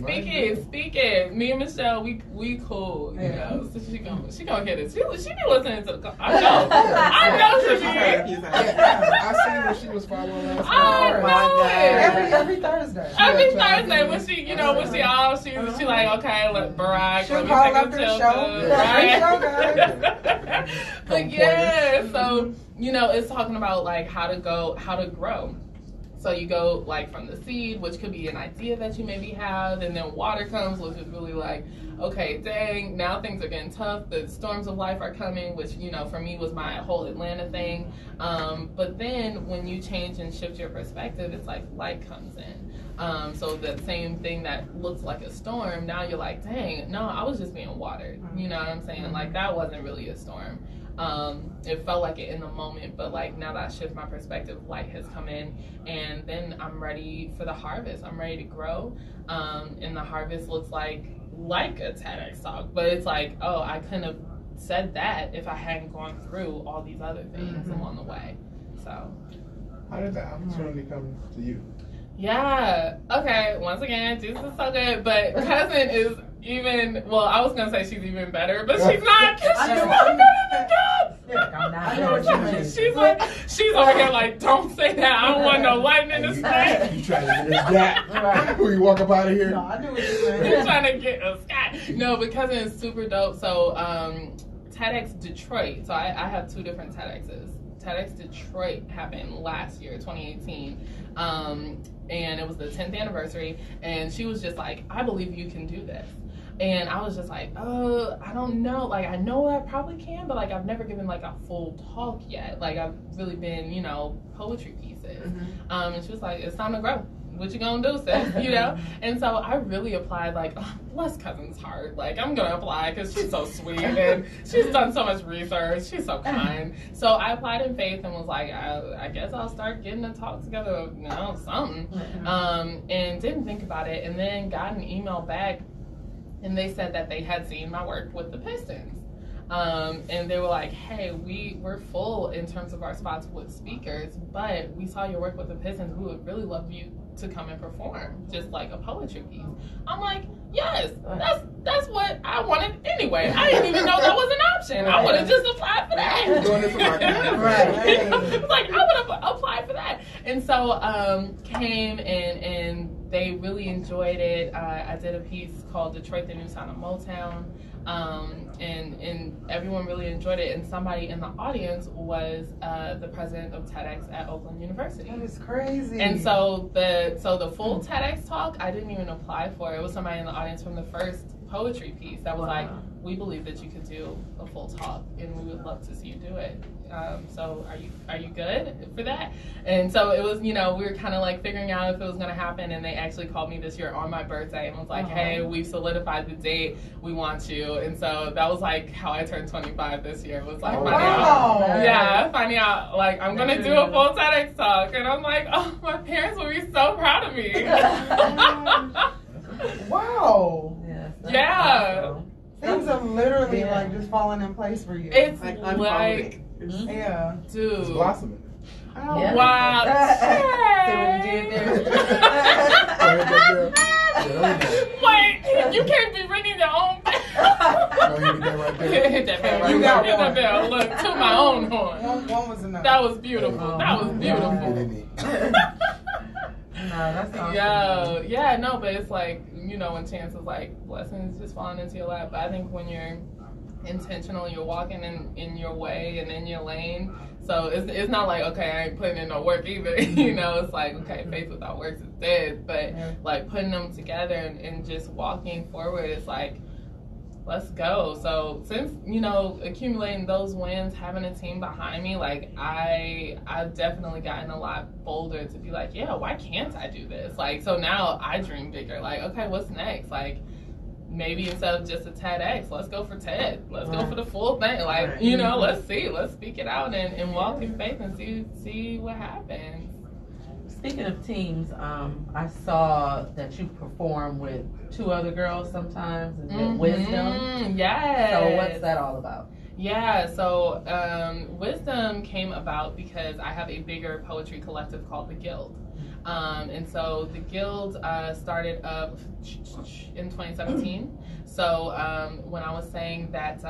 Speak it. Me and Michelle, we cool, So she gonna get it. She be listening to the I know she be. I seen when she was following us. Every Thursday. Every Thursday when she like, okay, let Barack, she'll let me call take after a the chill. show. Right? But so it's talking about like how to grow. So you go like from the seed, which could be an idea that you maybe have, and then water comes, which is really like, okay, dang, now things are getting tough. The storms of life are coming, which for me was my whole Atlanta thing. But then when you change and shift your perspective, it's like light comes in. So the same thing that looks like a storm, now you're like, dang, no, I was just being watered. You know what I'm saying? Like that wasn't really a storm. It felt like it in the moment, but like now that I shift my perspective, light has come in, and then I'm ready for the harvest. I'm ready to grow. And the harvest looks like a TEDx talk, but it's like, oh, I couldn't have said that if I hadn't gone through all these other things along the way. So how did that opportunity come to you? Yeah. Okay. Once again, Jesus is so good, but cousin is even. Well, I was gonna say she's even better, but she's not. She's so good at the job. I know what you mean. She's over here like, don't say that. I don't want no lightning in the sky. You trying to get us that? When you walk up out of here? No, I knew what you meant. You're trying to get us sky. No, but cousin is super dope. So TEDx Detroit. So I have two different TEDx's. TEDx Detroit happened last year, 2018. And it was the 10th anniversary, and she was just like, I believe you can do this. And I was just like, I don't know. Like, I know I probably can, but like, I've never given like a full talk yet. Like, I've really been, poetry pieces. And she was like, it's time to grow. What you gonna do, sis? And so I really applied, like, oh, bless cousin's heart. Like, I'm gonna apply because she's so sweet and she's done so much research. She's so kind. So I applied in faith and was like, I guess I'll start getting a talk together, something. And didn't think about it, and then got an email back, and they said that they had seen my work with the Pistons. And they were like, hey, we're full in terms of our spots with speakers, but we saw your work with the Pistons. We would really love you to come and perform, just like a poetry piece. I'm like, yes, that's what I wanted anyway. I didn't even know that was an option. I would have just applied for that. Like, I would have applied for that. And so came and they really enjoyed it. I did a piece called Detroit, the New Sound of Motown. And everyone really enjoyed it, and somebody in the audience was the president of TEDx at Oakland University. That is crazy. And so the full TEDx talk I didn't even apply for. It was somebody in the audience from the first poetry piece that was like, we believe that you could do a full talk, and we would love to see you do it. So are you good for that? And so it was, we were kind of like figuring out if it was going to happen, and they actually called me this year on my birthday and was like, hey, we've solidified the date, we want you. And so that was like how I turned 25 this year. It was like finding out like I'm going to do a full TEDx talk, and I'm like, oh, my parents will be so proud of me. Wow. Yeah. Awesome. Things are literally like just falling in place for you. It's like yeah, dude. It's blossoming. Oh, yeah. Wow. See what you did there? Wait, you can't be ringing your own bell. Hit that bell right there. You got Hit that one. bell. Look, to my own horn. One was enough. That was beautiful. That was beautiful. No, that's awesome. Yeah, no, but it's like, when chances like blessings just falling into your lap. But I think when you're intentional, you're walking in your way and in your lane. So it's not like, okay, I ain't putting in no work either. It's like, okay, faith without works is dead. But like putting them together and just walking forward, it's like, let's go. So since, you know, accumulating those wins, having a team behind me, like I've definitely gotten a lot bolder to be like, yeah, why can't I do this? Like, so now I dream bigger. Like, okay, what's next? Like, maybe instead of just a TEDx, let's go for TED. Let's go for the full thing. Like, you know, let's speak it out and walk in faith and see what happens. Speaking of teams, I saw that you perform with 2 other girls sometimes. Is it Wisdom? Yes. So what's that all about? Yeah, so Wisdom came about because I have a bigger poetry collective called The Guild. And so the Guild started up in 2017. So when I was saying that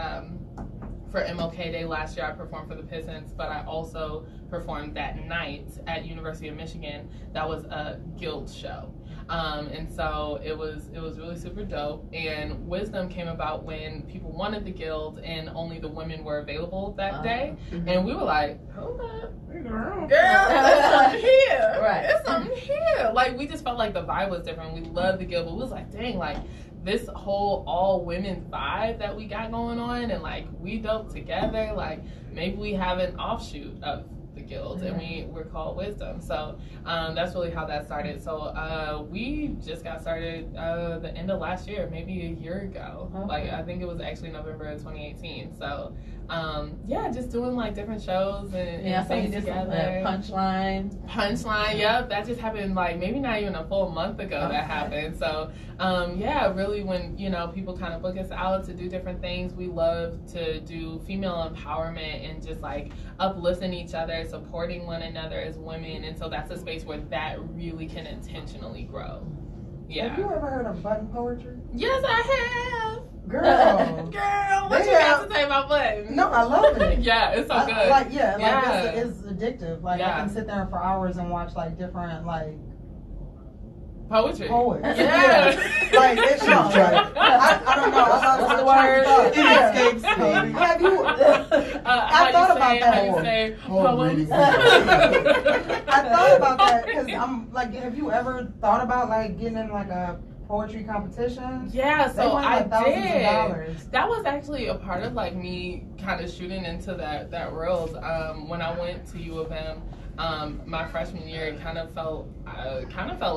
for MLK Day last year, I performed for the Pistons, but I also performed that night at University of Michigan. That was a Guild show. And so it was really super dope. And Wisdom came about when people wanted the Guild and only the women were available that day. And we were like, hold up, girl, there's something here. Right. There's something here. Like, we just felt like the vibe was different. We loved the Guild, but we was like, dang, like, this whole all women vibe that we got going on, and like, we dope together, like, maybe we have an offshoot of the Guild, and we're called Wisdom. So that's really how that started. So we just got started the end of last year, maybe a year ago. Like, I think it was actually November of 2018. So yeah, just doing like different shows and so you things did together. Punchline, yep, that just happened like maybe not even a full month ago that happened. So yeah, really, when, you know, people kind of book us out to do different things, we love to do female empowerment and just like uplifting each other, supporting one another as women. And so that's a space where that really can intentionally grow. Yeah. Have you ever heard of button poetry? Yes, I have. Girl, what you got to say about button? No, I love it. Yeah, it's so good. It's addictive. Like, I can sit there for hours and watch like different like poetry. Poets. Yeah. Like, it's I don't know. What's the word? It escapes me. Have you? I thought about that. I thought about that because I'm like, have you ever thought about like getting in like a poetry competition? Yeah, so I did. $1,000s. That was actually a part of like me kind of shooting into that world. When I went to U of M, my freshman year, I kind of fell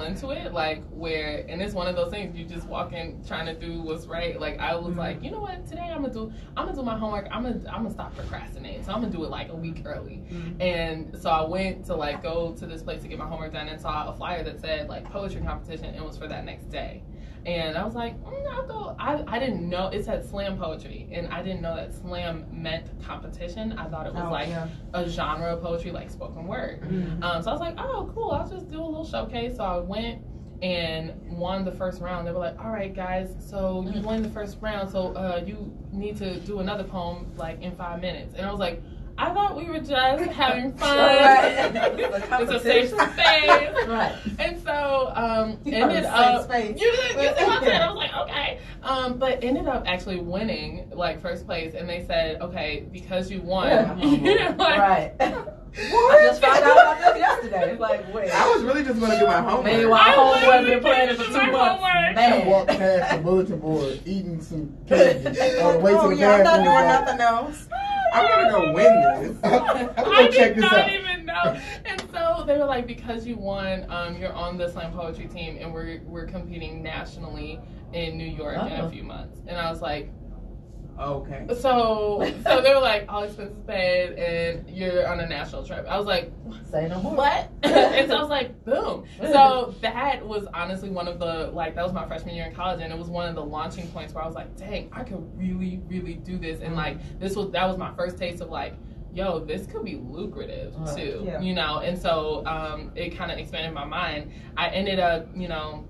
into it, like, where, and it's one of those things, you just walk in trying to do what's right. Like, I was like, you know what, today I'm gonna do my homework. I'm gonna stop procrastinating. So I'm gonna do it like a week early. And so I went to like go to this place to get my homework done and saw a flyer that said like poetry competition, and it was for that next day. And I was like, I'll go. I didn't know, it said slam poetry, and I didn't know that slam meant competition. I thought it was a genre of poetry, like spoken word. So I was like, oh, cool, I'll just do a little showcase. So I went and won the first round. They were like, all right, guys, so you won the first round, so you need to do another poem like in 5 minutes. And I was like, I thought we were just having fun. It's a safe space. Right. And so ended up, you see what I'm saying? I was like, okay. But ended up actually winning like first place, and they said, okay, because you won. Right. What? I just found out about this yesterday. It's like, wait. I was really just going to do my homework. Meanwhile, homeboy been playing it for 2 months. I walked past the bulletin board, eating some candy on the way to the bathroom. I'm not doing nothing else. I'm gonna go win this. I did not even know. And so they were like, because you won, you're on the slam poetry team, and we're competing nationally in New York in a few months. And I was like, okay. So they were like, all expenses paid, and you're on a national trip. I was like, say no more. What? And so I was like, boom. So that was honestly one of the, like, that was my freshman year in college, and it was one of the launching points where I was like, dang, I could really, really do this. And like, that was my first taste of like, yo, this could be lucrative too, you know? And so it kind of expanded my mind. I ended up, you know,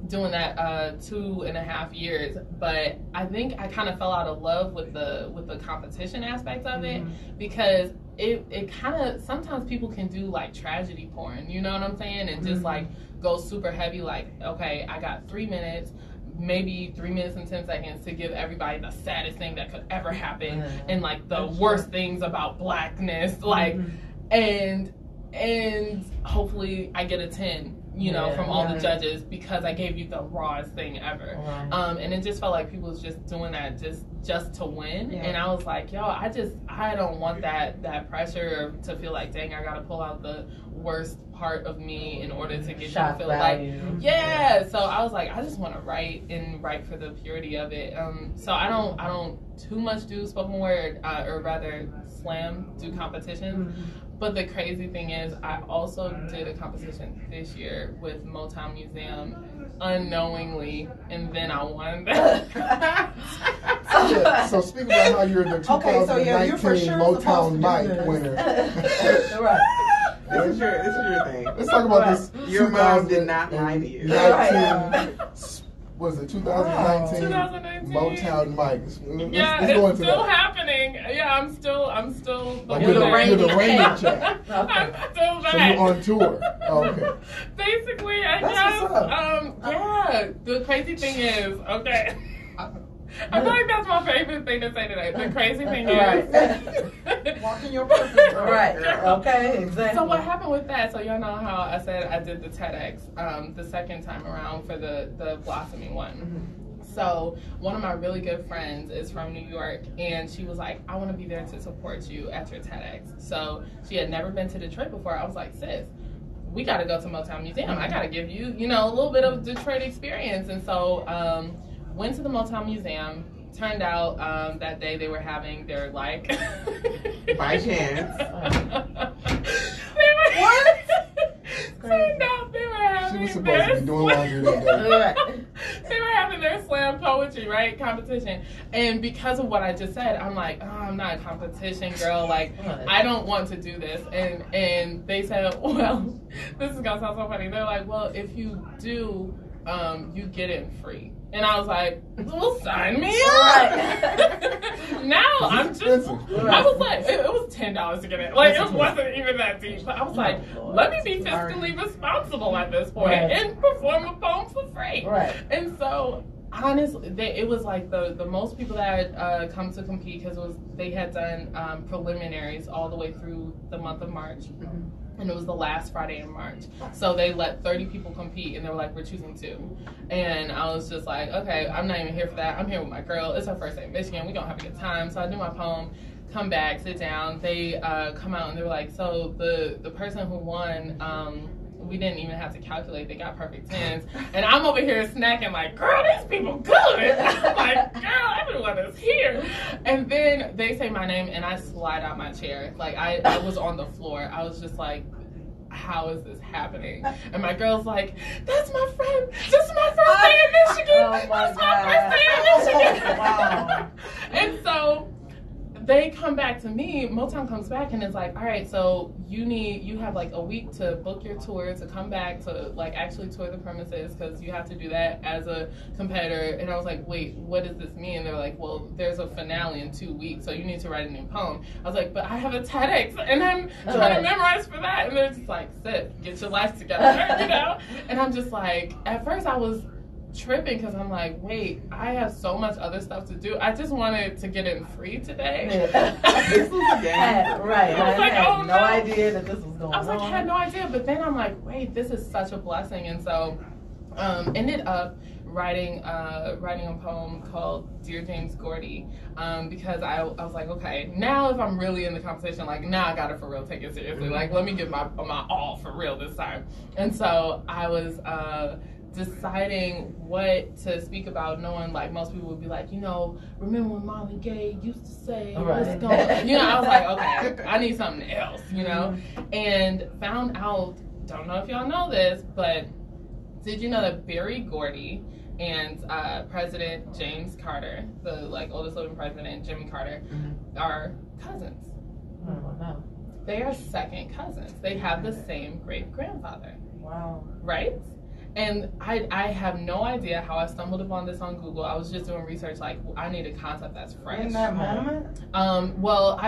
doing that 2.5 years, but I think I kind of fell out of love with the competition aspect of it, because it kind of, sometimes people can do like tragedy porn, you know what I'm saying, and just like go super heavy, like, okay, I got 3 minutes, maybe 3 minutes and 10 seconds to give everybody the saddest thing that could ever happen, and like the worst things about blackness, like, and hopefully I get a 10 you know, from all the judges because I gave you the rawest thing ever. Right. And it just felt like people was just doing that just to win. And I was like, yo, I don't want that pressure to feel like, dang, I gotta pull out the worst part of me in order to get you to feel like, so I was like, I just want to write for the purity of it. So I don't too much do spoken word, or rather slam do competitions. But the crazy thing is, I also did a competition this year with Motown Museum unknowingly, and then I won that. So speak about how you're the 2019 Motown Mike winner. Right. This is your thing. Let's talk about this. Your mom did not lie to you. Was it 2019? 2019. Motown Mike. It's still happening. Yeah, I'm still you're the reigning champ. I'm still that. So you're on tour. Oh, okay. Basically, I guess. The crazy thing is, okay. I feel like that's my favorite thing to say today. The crazy thing is, walking your purpose. Right. Okay. Exactly. So what happened with that? So y'all know how I said I did the TEDx the second time around for the blossoming one. So one of my really good friends is from New York, and she was like, I want to be there to support you at your TEDx. So she had never been to Detroit before. I was like, sis, we got to go to Motown Museum. I got to give you, a little bit of Detroit experience. And so went to the Motown Museum. Turned out that day they were having their like by chance. What? Turned out they were having. She was supposed to be doing laundry that day. They were having their slam poetry, right, competition, and because of what I just said, I'm like, oh, I'm not a competition girl. Like, I don't want to do this. And they said, well, this is gonna sound so funny. They're like, well, if you do, you get in free. And I was like, well, sign me up. Now I'm just, I was like, it was $10 to get in. Like, it wasn't even that deep. But I was like, let me be fiscally responsible at this point and perform a poem for free. Right. And so, honestly, it was like the most people that had come to compete, because they had done preliminaries all the way through the month of March. And it was the last Friday in March. So they let 30 people compete, and they were like, we're choosing 2. And I was just like, okay, I'm not even here for that. I'm here with my girl. It's her first day in Michigan. We're going to have a good time. So I do my poem, come back, sit down. They come out, and they were like, so the person who won, we didn't even have to calculate. They got perfect 10s. And I'm over here snacking like, girl, these people good. I'm like, girl, everyone is here. And then they say my name, and I slide out my chair. Like, I was on the floor. I was just like, how is this happening? And my girl's like, that's my friend. This is my first day in Michigan. Oh my This is my first day in Michigan. Wow. And so they come back to me, Motown comes back and is like, all right, so you have like a week to book your tour, to come back to like actually tour the premises, because you have to do that as a competitor. And I was like, wait, what does this mean? And they're like, well, there's a finale in 2 weeks, so you need to write a new poem. I was like, but I have a TEDx and I'm trying to memorize for that. And they're just like, sit, get your life together, And I'm just like, at first I was tripping, because I'm like, wait, I have so much other stuff to do. I just wanted to get in free today. This was a game. Right. I was like, had no idea that this was going on. I was like, I had no idea. But then I'm like, wait, this is such a blessing. And so ended up writing a poem called Dear James Gordy, because I was like, okay, now if I'm really in the competition, like, now I gotta for real take it seriously. Like, let me give my all for real this time. And so I was deciding what to speak about, knowing like most people would be like, remember when Marlon Gaye used to say, what's going on? I was like, okay, I need something else, and found out, don't know if y'all know this, but did you know that Berry Gordy and President James Carter, the like oldest living president, Jimmy Carter, are cousins? I don't know. They are second cousins. They have the same great grandfather. Wow. Right? And I have no idea how I stumbled upon this on Google. I was just doing research, like, I need a concept that's fresh. In that moment? Well,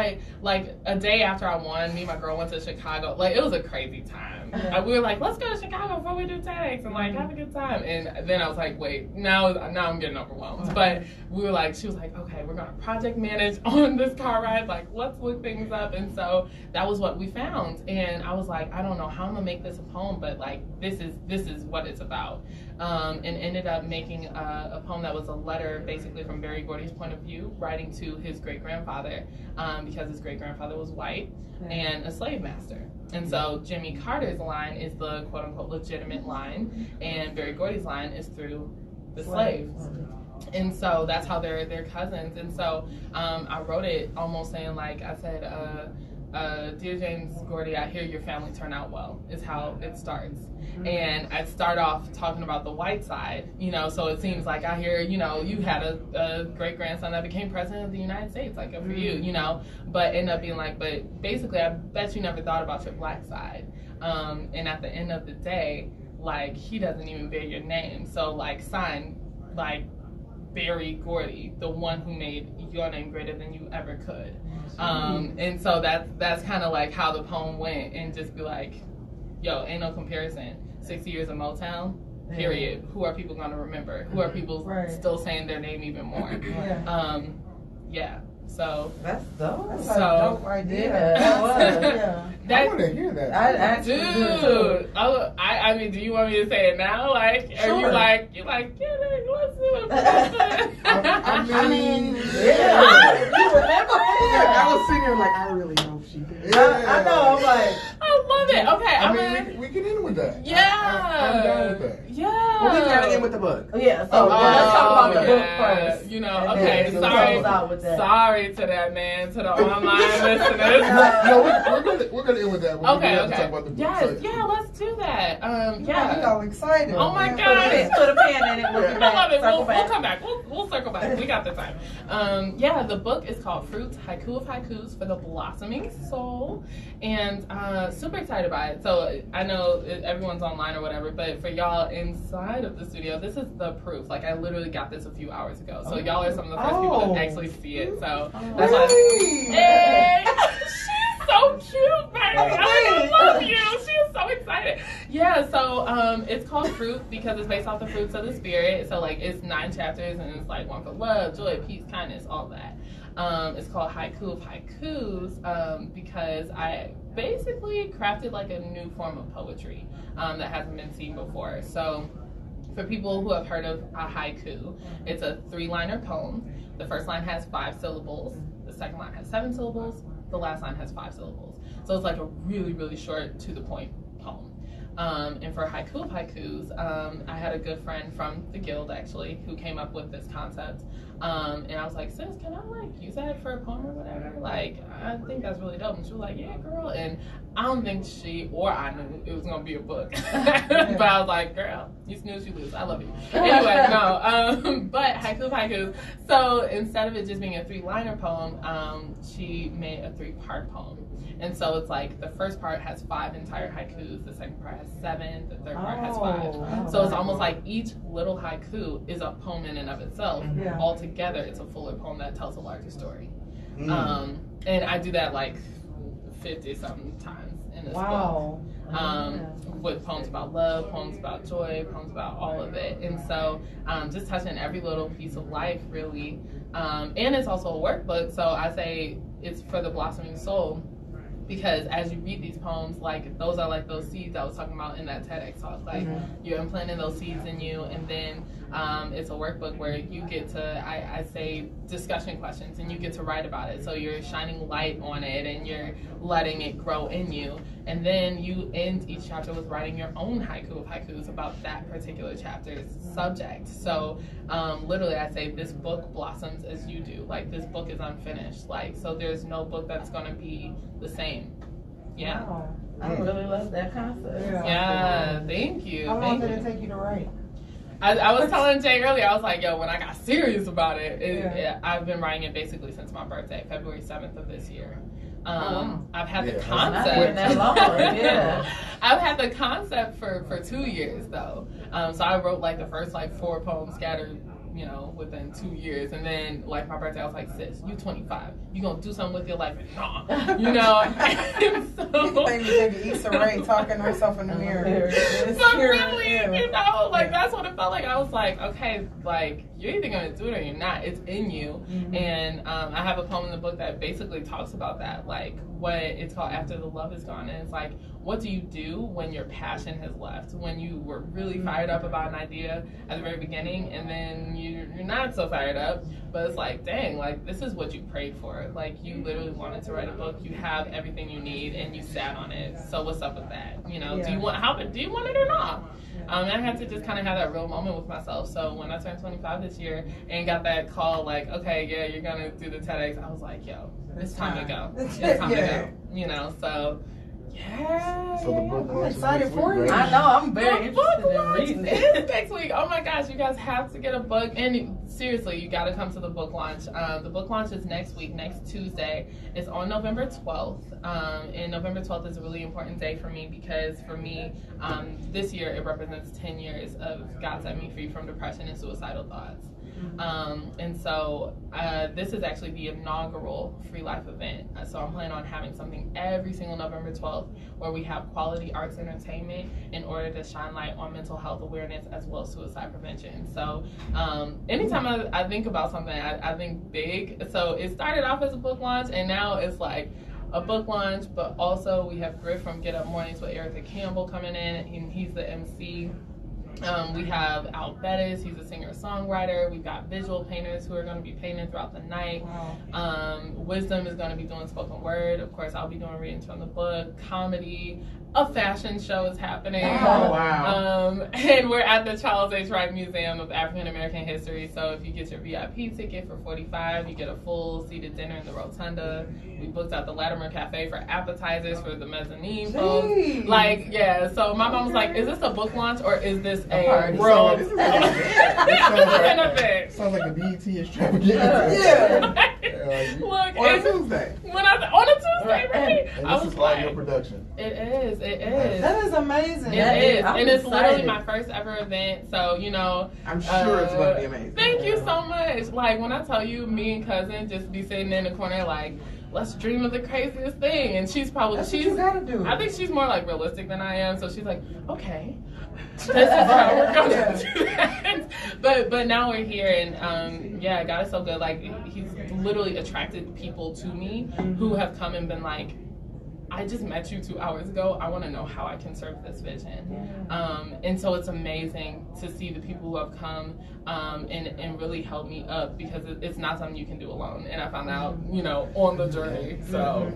like, a day after I won, me and my girl went to Chicago. Like, it was a crazy time. We were like, let's go to Chicago before we do TEDx and, like, have a good time. And then I was like, wait, now I'm getting overwhelmed. But we were like, she was like, okay, we're going to project manage on this car ride. Like, let's look things up. And so that was what we found. And I was like, I don't know how I'm going to make this a poem, but, like, this is what it's about. And ended up making a poem that was a letter basically from Berry Gordy's point of view, writing to his great-grandfather, because his great-grandfather was white and a slave master. And so Jimmy Carter's line is the quote-unquote legitimate line, and Berry Gordy's line is through the slaves. And so that's how they're cousins. And so I wrote it almost saying, like, I said, dear James Gordy, I hear your family turned out well, is how it starts. And I start off talking about the white side, you know, so it seems like I hear, you know, you had a great-grandson that became president of the United States, like, good for you, you know, but end up being like, but basically, I bet you never thought about your black side. And at the end of the day, like, he doesn't even bear your name. So, like, sign, like, Berry Gordy, the one who made your name greater than you ever could. And so that's kind of like how the poem went, and just be like, yo, ain't no comparison. 60 years of Motown, period. Who are people going to remember? Who are people still saying their name even more? So that's dope. That's so, a dope idea. I want to hear that. Dude, I mean, do you want me to say it now? Like, sure. Are you like, get it, let's do it. I mean, You remember it? I was sitting there like, I really hope she did. I know, I'm like, I love it. Okay, I mean, we get in with that. Yeah. I'm down with that. Yeah. Well, we gotta end with the book. Yeah, so let's talk about the book first. You know, okay, sorry to that man, to the online listeners. No, we're gonna end with that. Okay. Talk about the book. Yes, yeah, let's do that. I'm all excited. Oh my God. Put a pen in it. We'll I love it. We'll come back. We'll circle back. We got the time. The book is called Fruits, Haiku of Haikus for the Blossoming Soul, and super excited by it. So I know everyone's online or whatever, but for y'all inside of the studio, this is the proof. Like, I literally got this a few hours ago. So y'all are some of the first people to actually see it. So that's why. Hey, she's so cute, baby. I love you. She is so excited. Yeah, so it's called Fruit because it's based off the fruits of the spirit. So, like, it's 9 chapters, and it's like one for love, joy, peace, kindness, all that. It's called Haiku of Haikus because I basically crafted like a new form of poetry that hasn't been seen before. So for people who have heard of a haiku, it's a 3-liner poem. The first line has 5 syllables. The second line has 7 syllables. The last line has 5 syllables. So it's like a really, really short, to the point poem. And for Haiku of Haikus, I had a good friend from the guild, actually, who came up with this concept. And I was like, sis, can I, like, use that for a poem or whatever? Like, I think that's really dope. And she was like, yeah, girl. And I don't think she or I knew it was going to be a book. But I was like, girl, you snooze, you lose. I love you. Anyway, no. But Haiku of Haikus. So instead of it just being a 3-liner poem, she made a 3-part poem. And so it's like the first part has 5 entire haikus, the second part has 7, the third part has 5. So it's almost like each little haiku is a poem in and of itself. All together, it's a fuller poem that tells a larger story. And I do that like 50-something times in this book. With poems about love, poems about joy, poems about all of it. And so just touching every little piece of life, really. And it's also a workbook, so I say it's for the blossoming soul. Because as you read these poems, like, those are like those seeds I was talking about in that TEDx talk. Like, you're implanting those seeds in you, and then it's a workbook where you get to, I say, discussion questions, and you get to write about it. So you're shining light on it, and you're letting it grow in you. And then you end each chapter with writing your own haiku of haikus about that particular chapter's subject. So literally, I say, this book blossoms as you do. Like, this book is unfinished. Like, so there's no book that's going to be the same. Yeah. Wow. I really love that concept. Yeah, thank you. How long did it take you to write? I was telling Jay earlier, I was like, yo, when I got serious about it, I've been writing it basically since my birthday, February 7th of this year. I've had the concept. I've had the concept for 2 years though. So I wrote like the first like 4 poems scattered, you know, within 2 years. And then like my birthday, I was like, sis, you 25. You gonna do something with your life? Nah, you know. And so, Issa Rae talking to herself in the mirror. But really, you know, like that's what it felt like. I was like, okay, like you're either gonna do it or you're not. It's in you. And I have a poem in the book that basically talks about that, like what it's called After the Love Is Gone. And it's like, what do you do when your passion has left? When you were really fired up about an idea at the very beginning, and then you're not so fired up, but it's like, dang, like this is what you prayed for. Like you literally wanted to write a book. You have everything you need, and you sat on it. So what's up with that? You know, do you want it or not? I had to just kind of have that real moment with myself. So when I turned 25 this year and got that call, like, okay, yeah, you're gonna do the TEDx, I was like, yo, it's time to go. It's time to go. You know, so. Yeah. So the book I'm excited for you. I know. I'm very interested in reading it. Next week. Oh my gosh, you guys have to get a book. And seriously, you got to come to the book launch. The book launch is next week, next Tuesday. It's on November 12th. And November 12th is a really important day for me because for me, this year it represents 10 years of God Set Me Free from depression and suicidal thoughts. And so this is actually the inaugural Freelife event. So I'm planning on having something every single November 12th where we have quality arts entertainment in order to shine light on mental health awareness as well as suicide prevention. So anytime I think about something, I think big. So it started off as a book launch and now it's like a book launch, but also we have Griff from Get Up Mornings with Erica Campbell coming in, and he's the MC. We have Al Bettis, he's a singer-songwriter. We've got visual painters who are going to be painting throughout the night. Wisdom is going to be doing spoken word. Of course, I'll be doing readings from the book, comedy. A fashion show is happening. Oh, wow. And we're at the Charles H. Wright Museum of African American History. So if you get your VIP ticket for $45, you get a full seated dinner in the Rotunda. We booked out the Latimer Cafe for appetizers for the mezzanine folks. Like, yeah. So my mom was like, is this a book launch or is this a party? world? This is an event. Sounds like a BET extravaganza. Look, on a Tuesday. On a Tuesday, right? And I this was is all like, your production. it is. That is amazing. It is. I'm And it's literally excited. my first ever event. So, you know. I'm sure it's going to be amazing. Thank you so much. Like, when I tell you, me and cousin just be sitting in the corner like, let's dream of the craziest thing. And she's probably, That's what you gotta do. I think she's more like realistic than I am. So she's like, okay. This is how we're going to do that. But now we're here and yeah, God is so good. Like he's literally attracted people to me who have come and been like, I just met you 2 hours ago. I want to know how I can serve this vision. And so it's amazing to see the people who have come and really helped me up because it's not something you can do alone. And I found out, you know, on the journey. So.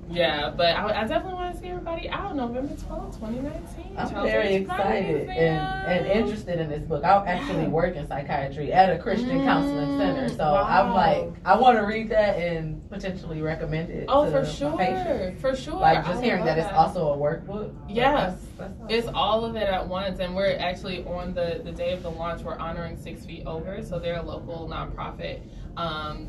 Yeah, but I definitely want to see everybody out November 12th, 2019. I'm very excited and interested in this book. I actually work in psychiatry at a Christian counseling center, so I'm like, I want to read that and potentially recommend it. Oh, to for my sure, patients. for sure. Like just hearing that it's also a workbook. Yes, that's awesome. it's all of it at once, and we're actually on the day of the launch. We're honoring 6 Feet Over, so they're a local nonprofit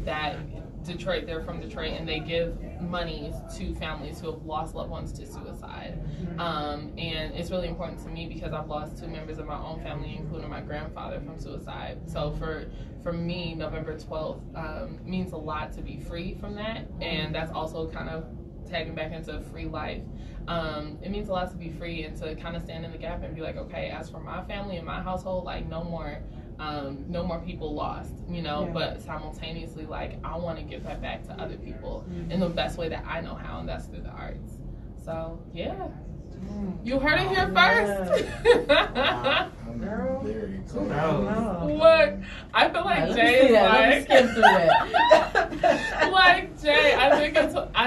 that. Detroit, they're from Detroit, and they give monies to families who have lost loved ones to suicide. And it's really important to me because I've lost 2 members of my own family, including my grandfather from suicide. So for me, November 12th means a lot to be free from that, and that's also kind of tagging back into free life. It means a lot to be free and to kind of stand in the gap and be like, okay, as for my family and my household, like no more people lost, you know, but simultaneously, like, I want to give that back to other people in the best way that I know how, and that's through the arts. So, yeah. You heard it here first. I'm very excited. Look, I feel like Jay is like, skim through that. like Jay, I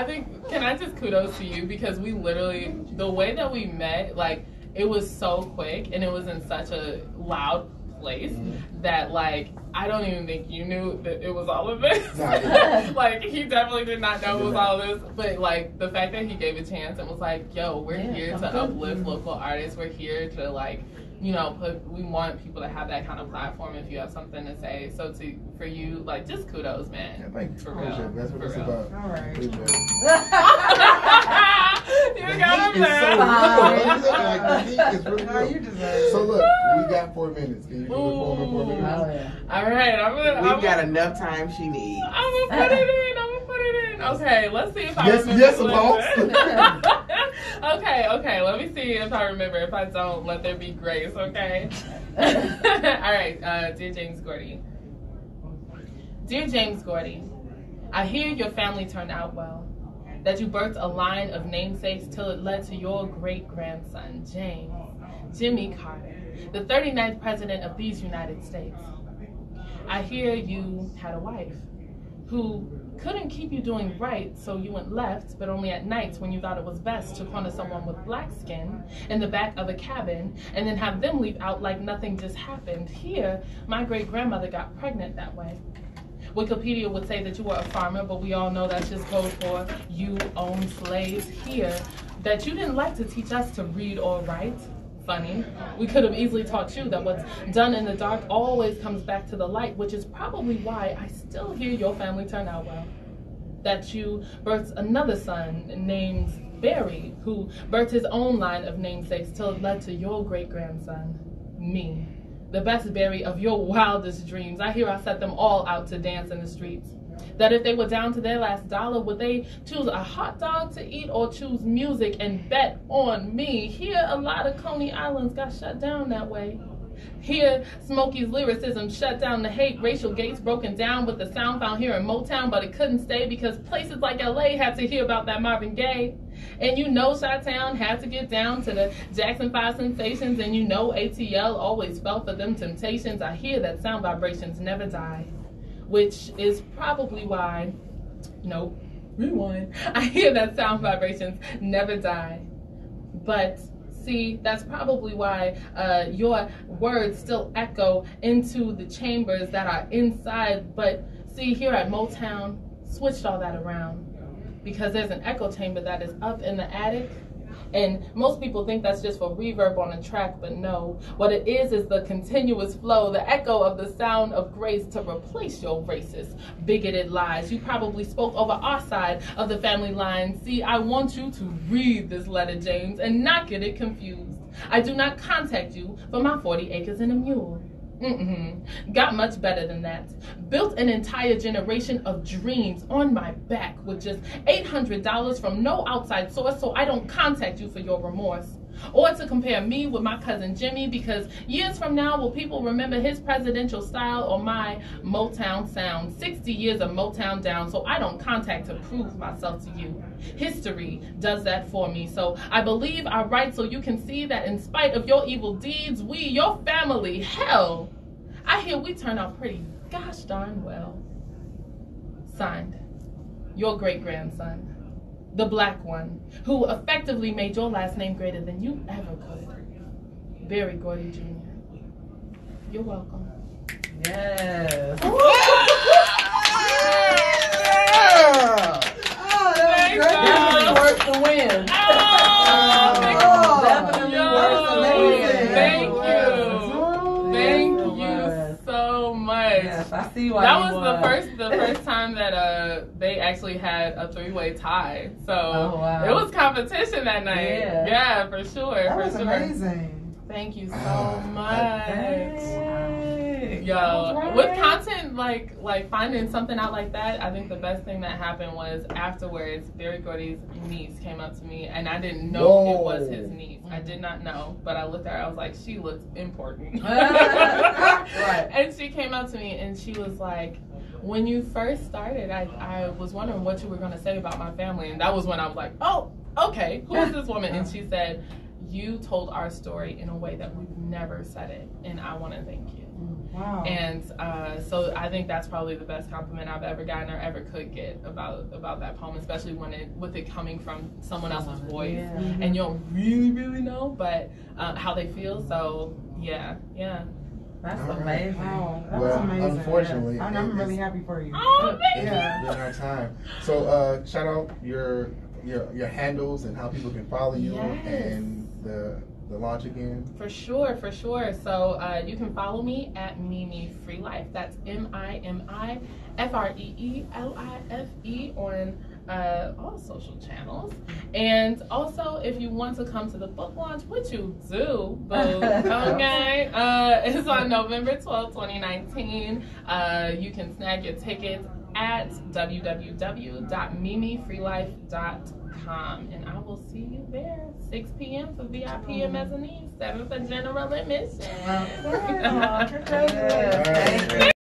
think, can I just kudos to you because we literally, the way that we met, like, it was so quick and it was in such a loud place that like I don't even think you knew that it was all of this. Like he definitely did not know it was all of this, but like the fact that he gave a chance and was like, yo, we're here to uplift local artists, we're here to like you know, we want people to have that kind of platform if you have something to say. So for you, like, just kudos, man. Yeah, thank you. For real. That's what For it's real. about. All right. You got him there. The heat is really No, real. you deserve it. So look, we got 4 minutes. Can you do the 4 minutes? Oh, yeah. All right, We've got enough time she needs. I'm gonna put it in. Okay, let's see if I remember. Yes, boss. Okay. Let me see if I remember. If I don't, let there be grace. Okay. All right, dear James Gordy. Dear James Gordy, I hear your family turned out well. That you birthed a line of namesakes till it led to your great-grandson, Jimmy Carter, the 39th president of these United States. I hear you had a wife who couldn't keep you doing right, so you went left, but only at nights when you thought it was best to corner someone with black skin in the back of a cabin and then have them leave out like nothing just happened. Here, my great-grandmother got pregnant that way. Wikipedia would say that you were a farmer, but we all know that's just code for you own slaves. Here, that you didn't like to teach us to read or write. Funny. We could have easily taught you that what's done in the dark always comes back to the light, which is probably why I still hear your family turn out well. That you birthed another son named Barry, who birthed his own line of namesakes till it led to your great-grandson, me. The best Barry of your wildest dreams. I hear I set them all out to dance in the streets. That if they were down to their last dollar, would they choose a hot dog to eat or choose music and bet on me? Here, a lot of Coney Islands got shut down that way. Here, Smokey's lyricism shut down the hate, racial gates broken down with the sound found here in Motown, but it couldn't stay because places like LA had to hear about that Marvin Gaye. And you know Chi-Town had to get down to the Jackson 5 sensations, and you know ATL always fell for them temptations. I hear that sound vibrations never die, which is probably why, nope, rewind. I hear that sound vibrations never die. But see, that's probably why your words still echo into the chambers that are inside. But see, here at Motown, switched all that around because there's an echo chamber that is up in the attic. And most people think that's just for reverb on a track, but no. What it is the continuous flow, the echo of the sound of grace to replace your racist, bigoted lies. You probably spoke over our side of the family line. See, I want you to read this letter, James, and not get it confused. I do not contact you for my 40 acres and a mule. Got much better than that. Built an entire generation of dreams on my back with just $800 from no outside source, so I don't contact you for your remorse. Or to compare me with my cousin Jimmy, because years from now will people remember his presidential style or my Motown sound. 60 years of Motown down, so I don't contact to prove myself to you. History does that for me, so I believe I write so you can see that in spite of your evil deeds, we, your family, hell, I hear we turn out pretty gosh darn well. Signed, your great-grandson. The black one, who effectively made your last name greater than you ever could. Barry Gordy Jr. You're welcome. Yes. Oh, that was great. Definitely worth the win. Definitely worth the win. Thank you. Thank you so much. Yes, I see why that you was won. the first time that they actually had a 3-way tie. So wow. it was competition that night. Yeah, for sure. That was sure. amazing. Thank you so much. Hey. Yo, Right. with content like finding something out like that, I think the best thing that happened was afterwards, Barry Gordy's niece came up to me, and I didn't know it was his niece. I did not know, but I looked at her, I was like, she looks important. Right. And she came up to me and she was like, when you first started, I was wondering what you were going to say about my family. And that was when I was like, oh, okay, who is this woman? And she said, you told our story in a way that we've never said it, and I want to thank you. Wow. And so I think that's probably the best compliment I've ever gotten or ever could get about that poem, especially with it coming from someone else's voice, and you don't really know, but how they feel. So yeah. That's All right. amazing. Wow, that was Well, amazing. unfortunately, I'm really happy for you. Oh, It's been our time. So shout out your handles and how people can follow you Yes. and the the launch again? For sure, for sure. So you can follow me at Mimi Freelife. That's MIMIFREELIFE on all social channels. And also, if you want to come to the book launch, which you do, boo, okay? It's on November 12th, 2019. You can snag your tickets at www.mimifreelife.com. And I will see you there, 6 p.m. for VIP and mezzanine, 7 for general admission. Congratulations.